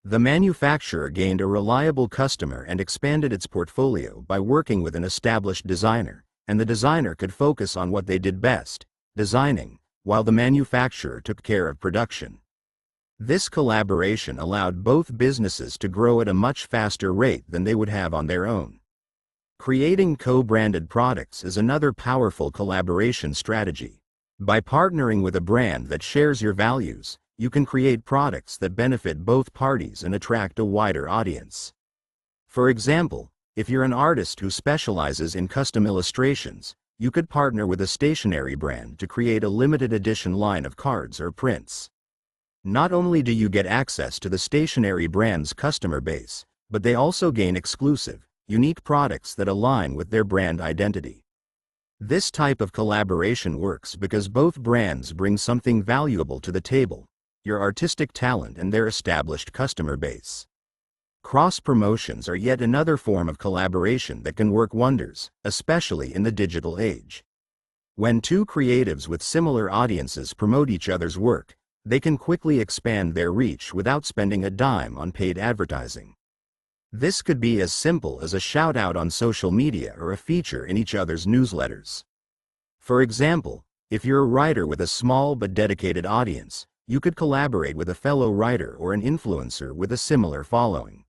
The manufacturer gained a reliable customer and expanded its portfolio by working with an established designer, and the designer could focus on what they did best, designing, while the manufacturer took care of production. This collaboration allowed both businesses to grow at a much faster rate than they would have on their own. Creating co-branded products is another powerful collaboration strategy. By partnering with a brand that shares your values, you can create products that benefit both parties and attract a wider audience. For example, if you're an artist who specializes in custom illustrations, you could partner with a stationery brand to create a limited edition line of cards or prints. Not only do you get access to the stationery brand's customer base, but they also gain exclusive, unique products that align with their brand identity. This type of collaboration works because both brands bring something valuable to the table: your artistic talent and their established customer base. Cross-promotions are yet another form of collaboration that can work wonders, especially in the digital age. When two creatives with similar audiences promote each other's work, they can quickly expand their reach without spending a dime on paid advertising. This could be as simple as a shout-out on social media or a feature in each other's newsletters. For example, if you're a writer with a small but dedicated audience, you could collaborate with a fellow writer or an influencer with a similar following.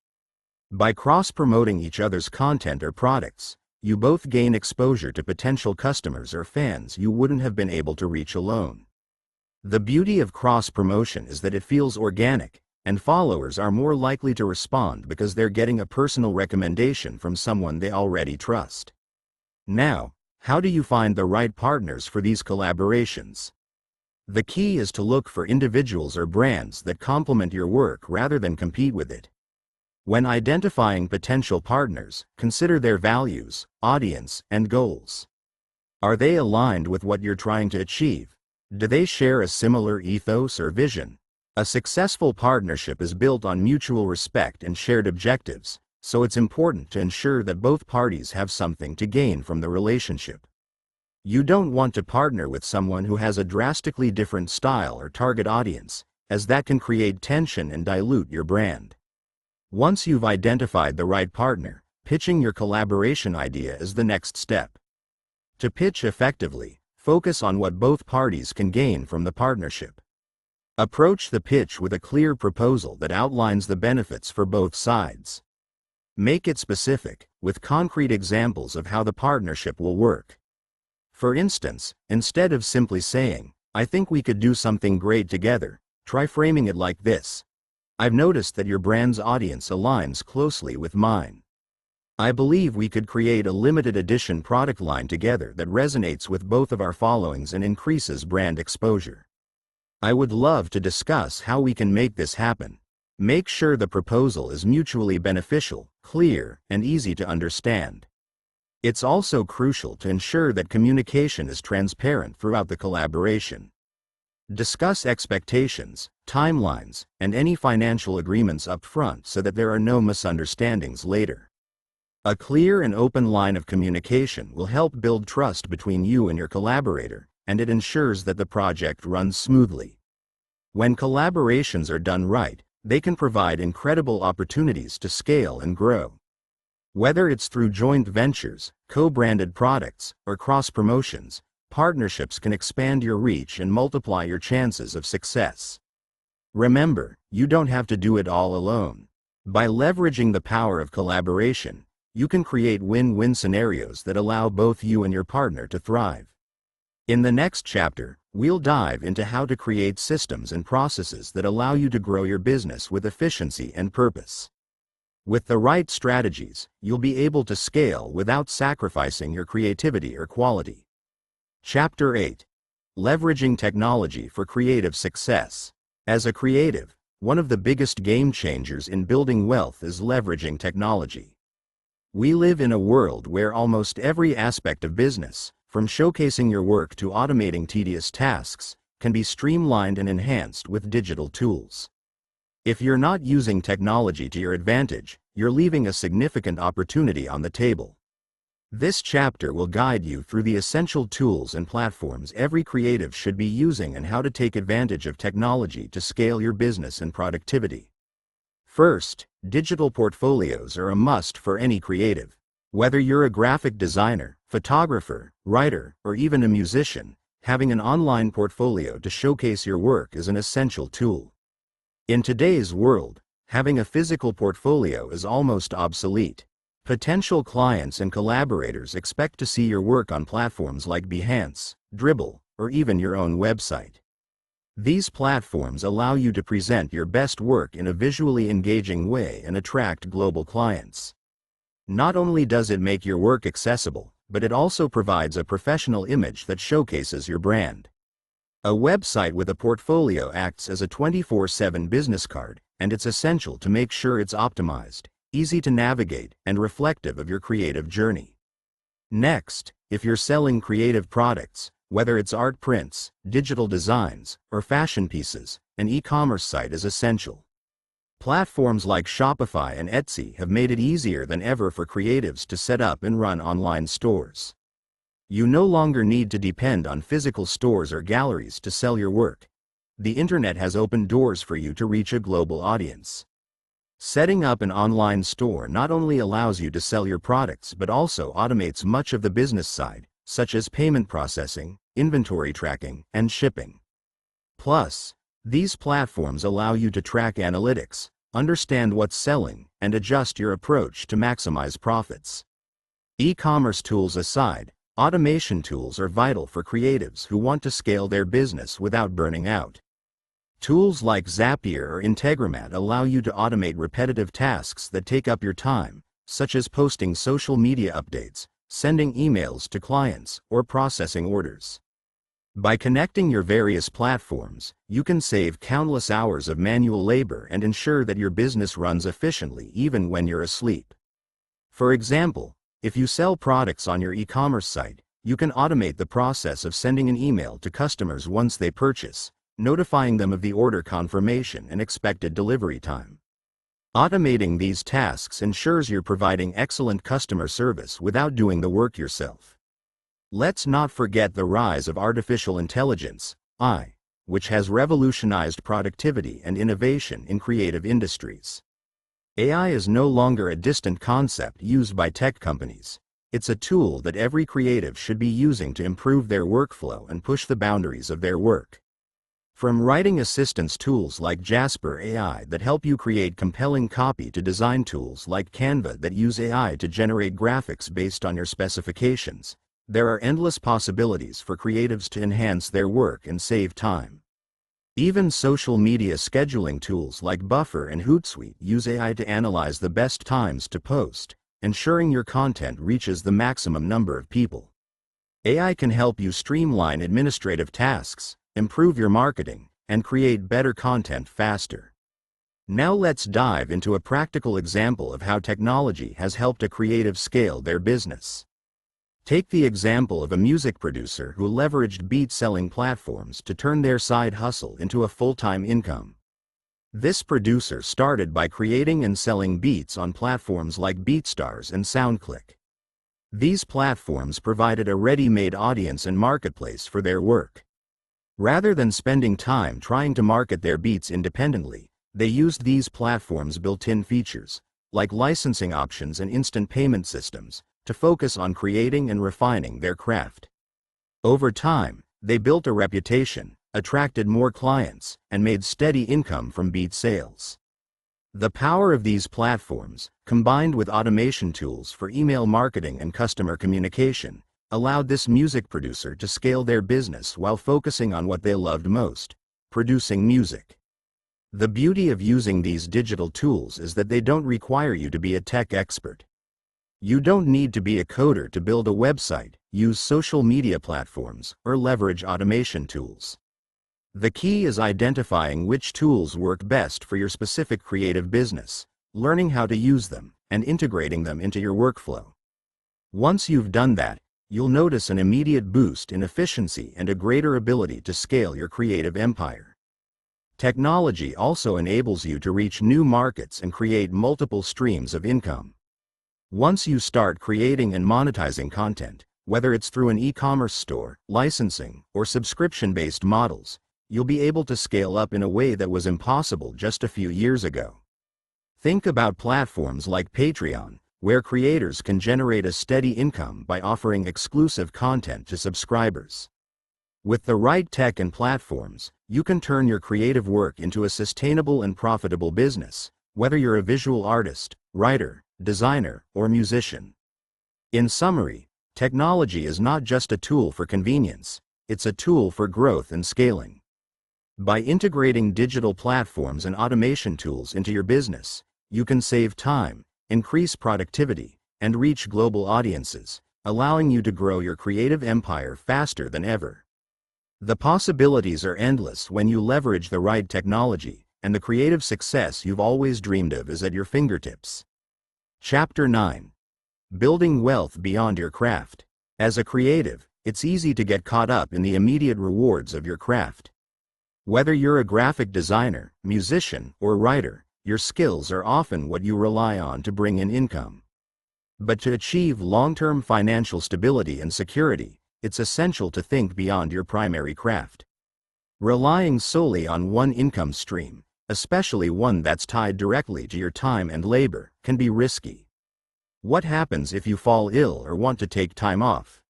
By cross-promoting each other's content or products, you both gain exposure to potential customers or fans you wouldn't have been able to reach alone. The beauty of cross-promotion is that it feels organic, and followers are more likely to respond because they're getting a personal recommendation from someone they already trust. Now, how do you find the right partners for these collaborations? The key is to look for individuals or brands that complement your work rather than compete with it. When identifying potential partners, consider their values, audience, and goals. Are they aligned with what you're trying to achieve? Do they share a similar ethos or vision? A successful partnership is built on mutual respect and shared objectives, so it's important to ensure that both parties have something to gain from the relationship. You don't want to partner with someone who has a drastically different style or target audience, as that can create tension and dilute your brand. Once you've identified the right partner, pitching your collaboration idea is the next step. To pitch effectively, focus on what both parties can gain from the partnership. Approach the pitch with a clear proposal that outlines the benefits for both sides. Make it specific, with concrete examples of how the partnership will work. For instance, instead of simply saying, "I think we could do something great together," try framing it like this: "I've noticed that your brand's audience aligns closely with mine. I believe we could create a limited edition product line together that resonates with both of our followings and increases brand exposure. I would love to discuss how we can make this happen." Make sure the proposal is mutually beneficial, clear, and easy to understand. It's also crucial to ensure that communication is transparent throughout the collaboration. Discuss expectations, timelines, and any financial agreements up front so that there are no misunderstandings later. A clear and open line of communication will help build trust between you and your collaborator, and it ensures that the project runs smoothly. When collaborations are done right, they can provide incredible opportunities to scale and grow. Whether it's through joint ventures, co-branded products, or cross-promotions, partnerships can expand your reach and multiply your chances of success. Remember, you don't have to do it all alone. By leveraging the power of collaboration, you can create win-win scenarios that allow both you and your partner to thrive. In the next chapter, we'll dive into how to create systems and processes that allow you to grow your business with efficiency and purpose. With the right strategies, you'll be able to scale without sacrificing your creativity or quality. Chapter 8. Leveraging Technology for Creative Success. As a creative, one of the biggest game changers in building wealth is leveraging technology. We live in a world where almost every aspect of business, from showcasing your work to automating tedious tasks, can be streamlined and enhanced with digital tools. If you're not using technology to your advantage, you're leaving a significant opportunity on the table. This chapter will guide you through the essential tools and platforms every creative should be using and how to take advantage of technology to scale your business and productivity. First, digital portfolios are a must for any creative. Whether you're a graphic designer, photographer, writer, or even a musician, having an online portfolio to showcase your work is an essential tool. In today's world, having a physical portfolio is almost obsolete. Potential clients and collaborators expect to see your work on platforms like Behance, Dribbble, or even your own website. These platforms allow you to present your best work in a visually engaging way and attract global clients. Not only does it make your work accessible, but it also provides a professional image that showcases your brand. A website with a portfolio acts as a 24/7 business card, and it's essential to make sure it's optimized, easy to navigate, and reflective of your creative journey. Next, if you're selling creative products, whether it's art prints, digital designs, or fashion pieces, an e-commerce site is essential. Platforms like Shopify and Etsy have made it easier than ever for creatives to set up and run online stores. You no longer need to depend on physical stores or galleries to sell your work. The internet has opened doors for you to reach a global audience. Setting up an online store not only allows you to sell your products but also automates much of the business side, such as payment processing, inventory tracking, and shipping. Plus, these platforms allow you to track analytics, understand what's selling, and adjust your approach to maximize profits. E-commerce tools aside, automation tools are vital for creatives who want to scale their business without burning out. Tools like Zapier or Integromat allow you to automate repetitive tasks that take up your time, such as posting social media updates, sending emails to clients, or processing orders. By connecting your various platforms, you can save countless hours of manual labor and ensure that your business runs efficiently even when you're asleep. For example, if you sell products on your e-commerce site, you can automate the process of sending an email to customers once they purchase, notifying them of the order confirmation and expected delivery time. Automating these tasks ensures you're providing excellent customer service without doing the work yourself. Let's not forget the rise of artificial intelligence, AI, which has revolutionized productivity and innovation in creative industries. AI is no longer a distant concept used by tech companies. It's a tool that every creative should be using to improve their workflow and push the boundaries of their work. From writing assistance tools like Jasper AI that help you create compelling copy to design tools like Canva that use AI to generate graphics based on your specifications, there are endless possibilities for creatives to enhance their work and save time. Even social media scheduling tools like Buffer and Hootsuite use AI to analyze the best times to post, ensuring your content reaches the maximum number of people. AI can help you streamline administrative tasks, improve your marketing, and create better content faster. Now let's dive into a practical example of how technology has helped a creative scale their business. Take the example of a music producer who leveraged beat-selling platforms to turn their side hustle into a full-time income. This producer started by creating and selling beats on platforms like BeatStars and SoundClick. These platforms provided a ready-made audience and marketplace for their work. Rather than spending time trying to market their beats independently, they used these platforms' built-in features, like licensing options and instant payment systems, to focus on creating and refining their craft. Over time, they built a reputation, attracted more clients, and made steady income from beat sales. The power of these platforms, combined with automation tools for email marketing and customer communication, allowed this music producer to scale their business while focusing on what they loved most: producing music. The beauty of using these digital tools is that they don't require you to be a tech expert. You don't need to be a coder to build a website, use social media platforms, or leverage automation tools. The key is identifying which tools work best for your specific creative business, learning how to use them, and integrating them into your workflow. Once you've done that, you'll notice an immediate boost in efficiency and a greater ability to scale your creative empire. Technology also enables you to reach new markets and create multiple streams of income. Once you start creating and monetizing content, whether it's through an e-commerce store, licensing, or subscription-based models, you'll be able to scale up in a way that was impossible just a few years ago. Think about platforms like Patreon, where creators can generate a steady income by offering exclusive content to subscribers. With the right tech and platforms, you can turn your creative work into a sustainable and profitable business, whether you're a visual artist, writer, designer, or musician. In summary, technology is not just a tool for convenience, it's a tool for growth and scaling. By integrating digital platforms and automation tools into your business, you can save time, increase productivity, and reach global audiences, allowing you to grow your creative empire faster than ever. The possibilities are endless when you leverage the right technology, and the creative success you've always dreamed of is at your fingertips. Chapter 9. Building Wealth Beyond Your Craft. As a creative, it's easy to get caught up in the immediate rewards of your craft. Whether you're a graphic designer, musician, or writer, your skills are often what you rely on to bring in income. But to achieve long-term financial stability and security, it's essential to think beyond your primary craft. Relying solely on one income stream, especially one that's tied directly to your time and labor, can be risky. What happens if you fall ill or want to take time off?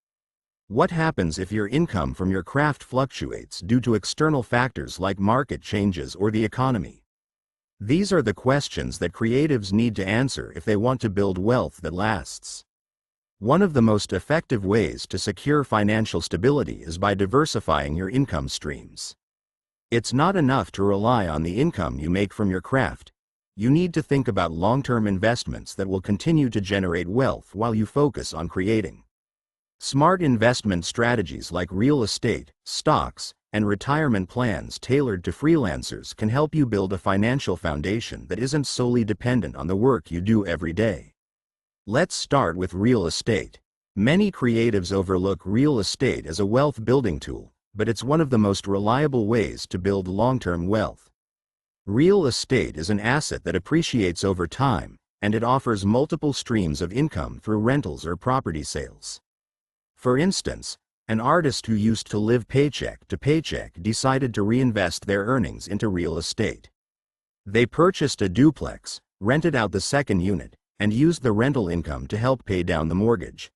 What happens if your income from your craft fluctuates due to external factors like market changes or the economy? These are the questions that creatives need to answer if they want to build wealth that lasts. One of the most effective ways to secure financial stability is by diversifying your income streams. It's not enough to rely on the income you make from your craft. You need to think about long-term investments that will continue to generate wealth while you focus on creating. Smart investment strategies like real estate, stocks, and retirement plans tailored to freelancers can help you build a financial foundation that isn't solely dependent on the work you do every day. Let's start with real estate. Many creatives overlook real estate as a wealth-building tool, but it's one of the most reliable ways to build long-term wealth. Real estate is an asset that appreciates over time, and it offers multiple streams of income through rentals or property sales. For instance, an artist who used to live paycheck to paycheck decided to reinvest their earnings into real estate. They purchased a duplex, rented out the second unit, and used the rental income to help pay down the mortgage.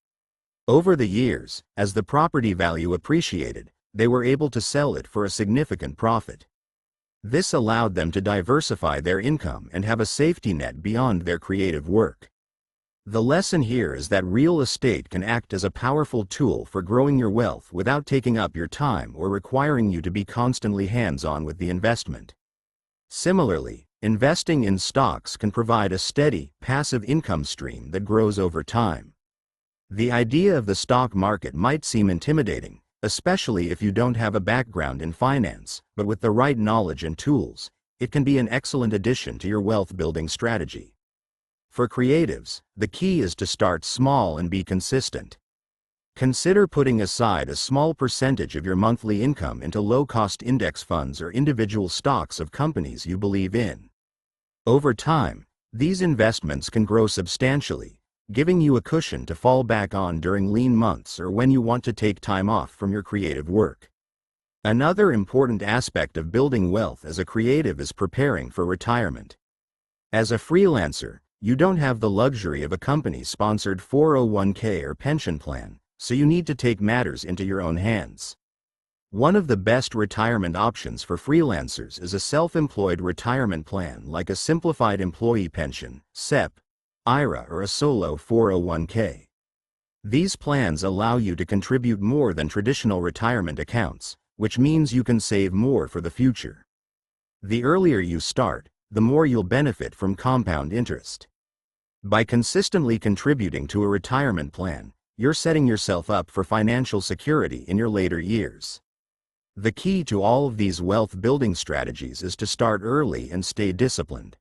Over the years, as the property value appreciated, they were able to sell it for a significant profit. This allowed them to diversify their income and have a safety net beyond their creative work. The lesson here is that real estate can act as a powerful tool for growing your wealth without taking up your time or requiring you to be constantly hands-on with the investment. Similarly, investing in stocks can provide a steady, passive income stream that grows over time. The idea of the stock market might seem intimidating, especially if you don't have a background in finance, but with the right knowledge and tools, it can be an excellent addition to your wealth-building strategy. For creatives, the key is to start small and be consistent. Consider putting aside a small percentage of your monthly income into low-cost index funds or individual stocks of companies you believe in. Over time, these investments can grow substantially, giving you a cushion to fall back on during lean months or when you want to take time off from your creative work. Another important aspect of building wealth as a creative is preparing for retirement. As a freelancer, you don't have the luxury of a company-sponsored 401k or pension plan, so you need to take matters into your own hands. One of the best retirement options for freelancers is a self-employed retirement plan like a simplified employee pension, SEP, IRA, or a solo 401k. These plans allow you to contribute more than traditional retirement accounts, which means you can save more for the future. The earlier you start, the more you'll benefit from compound interest. By consistently contributing to a retirement plan, you're setting yourself up for financial security in your later years. The key to all of these wealth-building strategies is to start early and stay disciplined.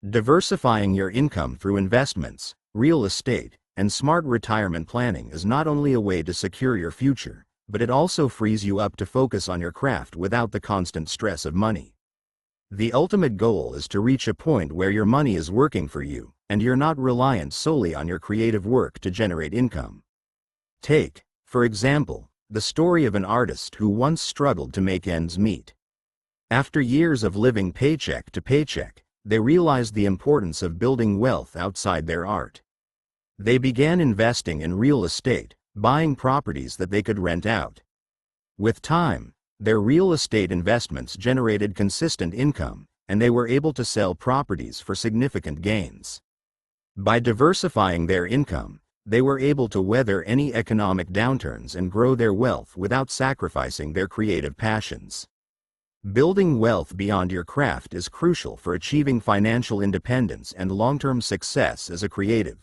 Diversifying your income through investments, real estate, and smart retirement planning is not only a way to secure your future, but it also frees you up to focus on your craft without the constant stress of money. The ultimate goal is to reach a point where your money is working for you, and you're not reliant solely on your creative work to generate income. Take, for example, the story of an artist who once struggled to make ends meet. After years of living paycheck to paycheck, they realized the importance of building wealth outside their art. They began investing in real estate, buying properties that they could rent out. With time, their real estate investments generated consistent income, and they were able to sell properties for significant gains. By diversifying their income, they were able to weather any economic downturns and grow their wealth without sacrificing their creative passions. Building wealth beyond your craft is crucial for achieving financial independence and long-term success as a creative.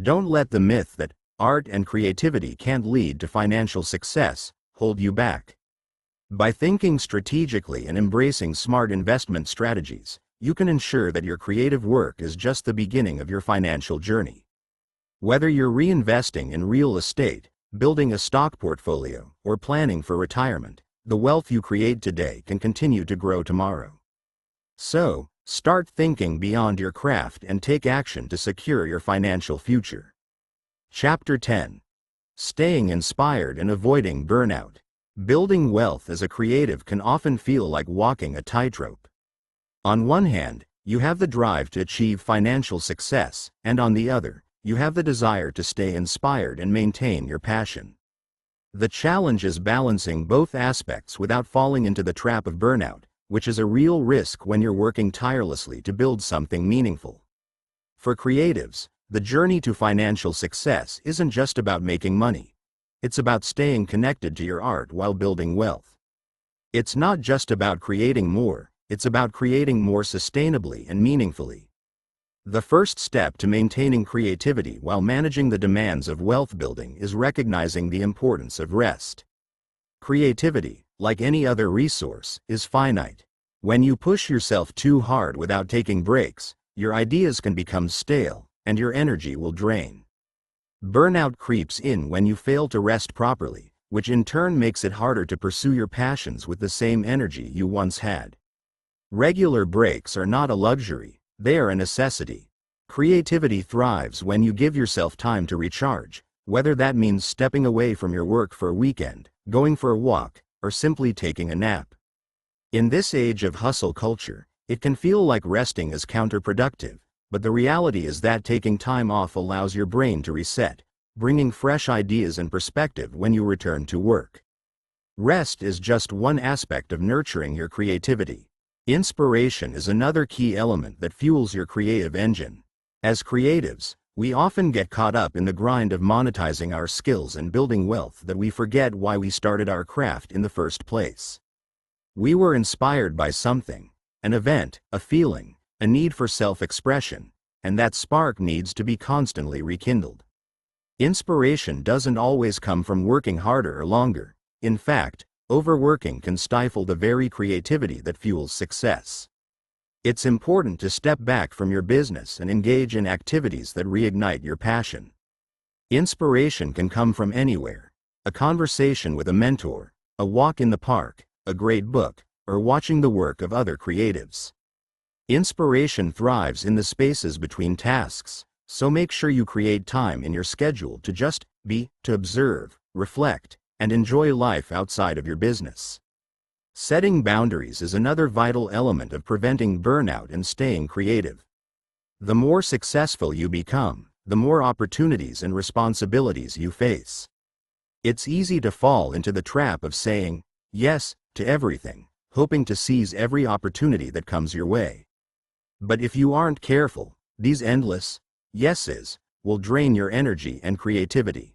Don't let the myth that art and creativity can't lead to financial success hold you back. By thinking strategically and embracing smart investment strategies, you can ensure that your creative work is just the beginning of your financial journey. Whether you're reinvesting in real estate, building a stock portfolio, or planning for retirement, the wealth you create today can continue to grow tomorrow. So, start thinking beyond your craft and take action to secure your financial future. Chapter 10. Staying inspired and avoiding burnout. Building wealth as a creative can often feel like walking a tightrope. On one hand, you have the drive to achieve financial success, and on the other, you have the desire to stay inspired and maintain your passion. The challenge is balancing both aspects without falling into the trap of burnout, which is a real risk when you're working tirelessly to build something meaningful. For creatives, the journey to financial success isn't just about making money. It's about staying connected to your art while building wealth. It's not just about creating more, it's about creating more sustainably and meaningfully. The first step to maintaining creativity while managing the demands of wealth building is recognizing the importance of rest. Creativity, like any other resource, is finite. When you push yourself too hard without taking breaks, your ideas can become stale, and your energy will drain. Burnout creeps in when you fail to rest properly, which in turn makes it harder to pursue your passions with the same energy you once had. Regular breaks are not a luxury, they are a necessity. Creativity thrives when you give yourself time to recharge, whether that means stepping away from your work for a weekend, going for a walk, or simply taking a nap. In this age of hustle culture, it can feel like resting is counterproductive, but the reality is that taking time off allows your brain to reset, bringing fresh ideas and perspective when you return to work. Rest is just one aspect of nurturing your creativity. Inspiration is another key element that fuels your creative engine. As creatives, we often get caught up in the grind of monetizing our skills and building wealth that we forget why we started our craft in the first place. We were inspired by something, an event, a feeling, a need for self-expression, and that spark needs to be constantly rekindled. Inspiration doesn't always come from working harder or longer. In fact, overworking can stifle the very creativity that fuels success. It's important to step back from your business and engage in activities that reignite your passion. Inspiration can come from anywhere: a conversation with a mentor, a walk in the park, a great book, or watching the work of other creatives. Inspiration thrives in the spaces between tasks, so make sure you create time in your schedule to just be, to observe, reflect, and enjoy life outside of your business. Setting boundaries is another vital element of preventing burnout and staying creative. The more successful you become, the more opportunities and responsibilities you face. It's easy to fall into the trap of saying yes to everything, hoping to seize every opportunity that comes your way. But if you aren't careful, these endless yeses will drain your energy and creativity.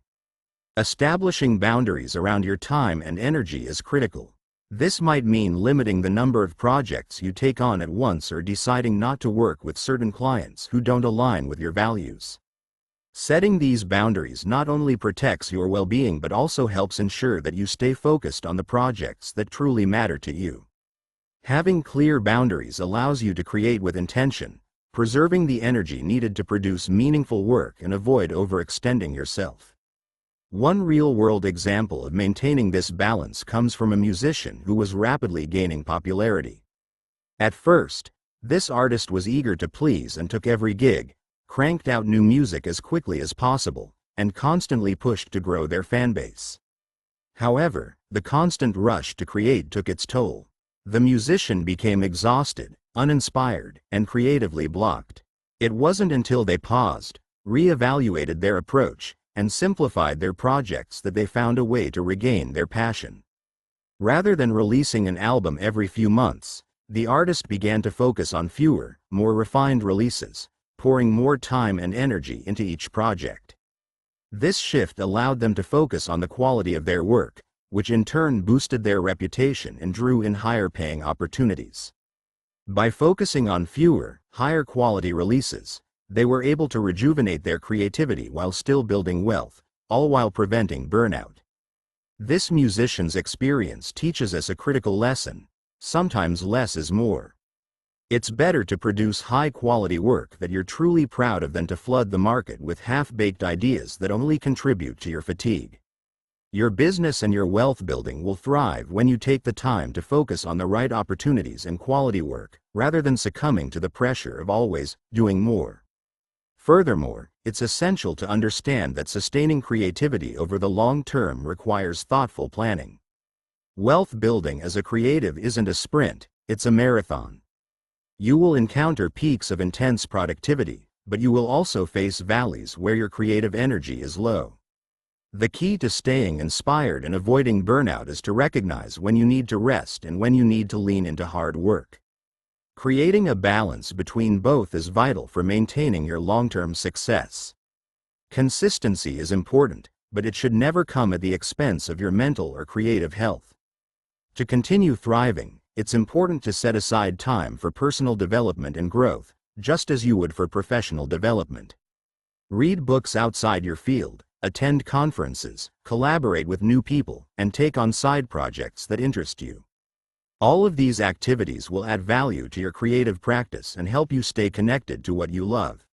Establishing boundaries around your time and energy is critical. This might mean limiting the number of projects you take on at once or deciding not to work with certain clients who don't align with your values. Setting these boundaries not only protects your well-being but also helps ensure that you stay focused on the projects that truly matter to you. Having clear boundaries allows you to create with intention, preserving the energy needed to produce meaningful work and avoid overextending yourself. One real-world example of maintaining this balance comes from a musician who was rapidly gaining popularity. At first, this artist was eager to please and took every gig, cranked out new music as quickly as possible, and constantly pushed to grow their fanbase. However, the constant rush to create took its toll. The musician became exhausted, uninspired, and creatively blocked. It wasn't until they paused, re-evaluated their approach, and simplified their projects that they found a way to regain their passion. Rather than releasing an album every few months, the artist began to focus on fewer, more refined releases, pouring more time and energy into each project. This shift allowed them to focus on the quality of their work, which in turn boosted their reputation and drew in higher-paying opportunities. By focusing on fewer, higher-quality releases, they were able to rejuvenate their creativity while still building wealth, all while preventing burnout. This musician's experience teaches us a critical lesson: sometimes less is more. It's better to produce high-quality work that you're truly proud of than to flood the market with half-baked ideas that only contribute to your fatigue. Your business and your wealth building will thrive when you take the time to focus on the right opportunities and quality work, rather than succumbing to the pressure of always doing more. Furthermore, it's essential to understand that sustaining creativity over the long term requires thoughtful planning. Wealth building as a creative isn't a sprint, it's a marathon. You will encounter peaks of intense productivity, but you will also face valleys where your creative energy is low. The key to staying inspired and avoiding burnout is to recognize when you need to rest and when you need to lean into hard work. Creating a balance between both is vital for maintaining your long-term success. Consistency is important, but it should never come at the expense of your mental or creative health. To continue thriving, it's important to set aside time for personal development and growth, just as you would for professional development. Read books outside your field, attend conferences, collaborate with new people, and take on side projects that interest you. All of these activities will add value to your creative practice and help you stay connected to what you love.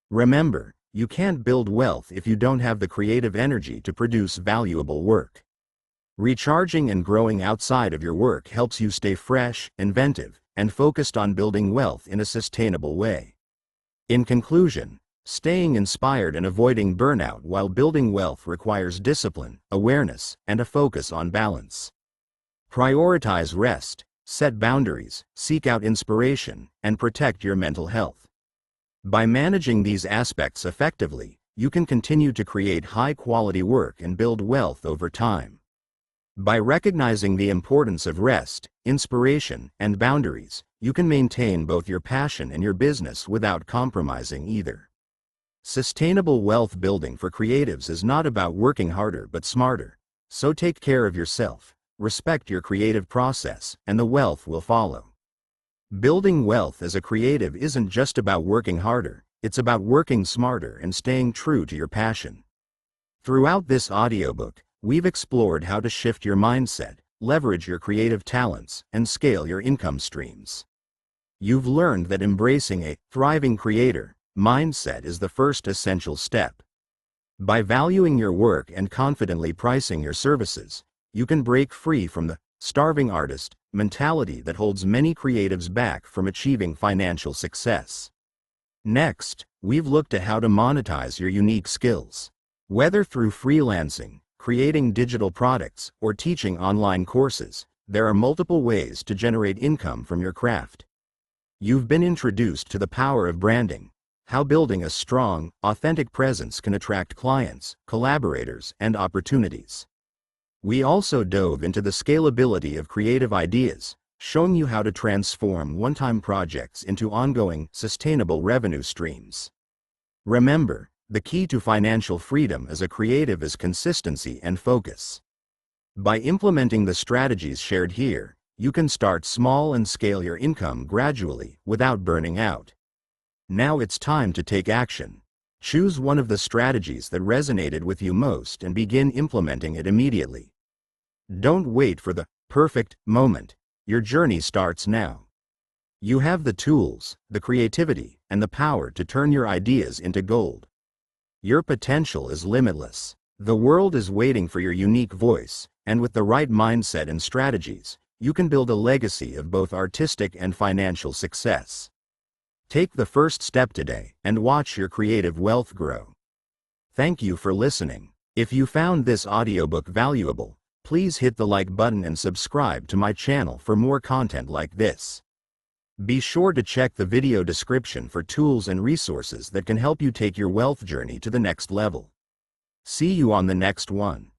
Remember, you can't build wealth if you don't have the creative energy to produce valuable work. Recharging and growing outside of your work helps you stay fresh, inventive, and focused on building wealth in a sustainable way. In conclusion, staying inspired and avoiding burnout while building wealth requires discipline, awareness, and a focus on balance. Prioritize rest, set boundaries, seek out inspiration, and protect your mental health. By managing these aspects effectively, you can continue to create high-quality work and build wealth over time. By recognizing the importance of rest, inspiration, and boundaries, you can maintain both your passion and your business without compromising either. Sustainable wealth building for creatives is not about working harder but smarter, so take care of yourself. Respect your creative process, and the wealth will follow. Building wealth as a creative isn't just about working harder, it's about working smarter and staying true to your passion. Throughout this audiobook, we've explored how to shift your mindset, leverage your creative talents, and scale your income streams. You've learned that embracing a thriving creator mindset is the first essential step. By valuing your work and confidently pricing your services, you can break free from the starving artist mentality that holds many creatives back from achieving financial success. Next, we've looked at how to monetize your unique skills. Whether through freelancing, creating digital products, or teaching online courses, there are multiple ways to generate income from your craft. You've been introduced to the power of branding, how building a strong, authentic presence can attract clients, collaborators, and opportunities. We also dove into the scalability of creative ideas, showing you how to transform one-time projects into ongoing, sustainable revenue streams. Remember, the key to financial freedom as a creative is consistency and focus. By implementing the strategies shared here, you can start small and scale your income gradually without burning out. Now it's time to take action. Choose one of the strategies that resonated with you most and begin implementing it immediately. Don't wait for the perfect moment. Your journey starts now. You have the tools, the creativity, and the power to turn your ideas into gold. Your potential is limitless. The world is waiting for your unique voice, and with the right mindset and strategies, you can build a legacy of both artistic and financial success. Take the first step today and watch your creative wealth grow. Thank you for listening. If you found this audiobook valuable, please hit the like button and subscribe to my channel for more content like this. Be sure to check the video description for tools and resources that can help you take your wealth journey to the next level. See you on the next one.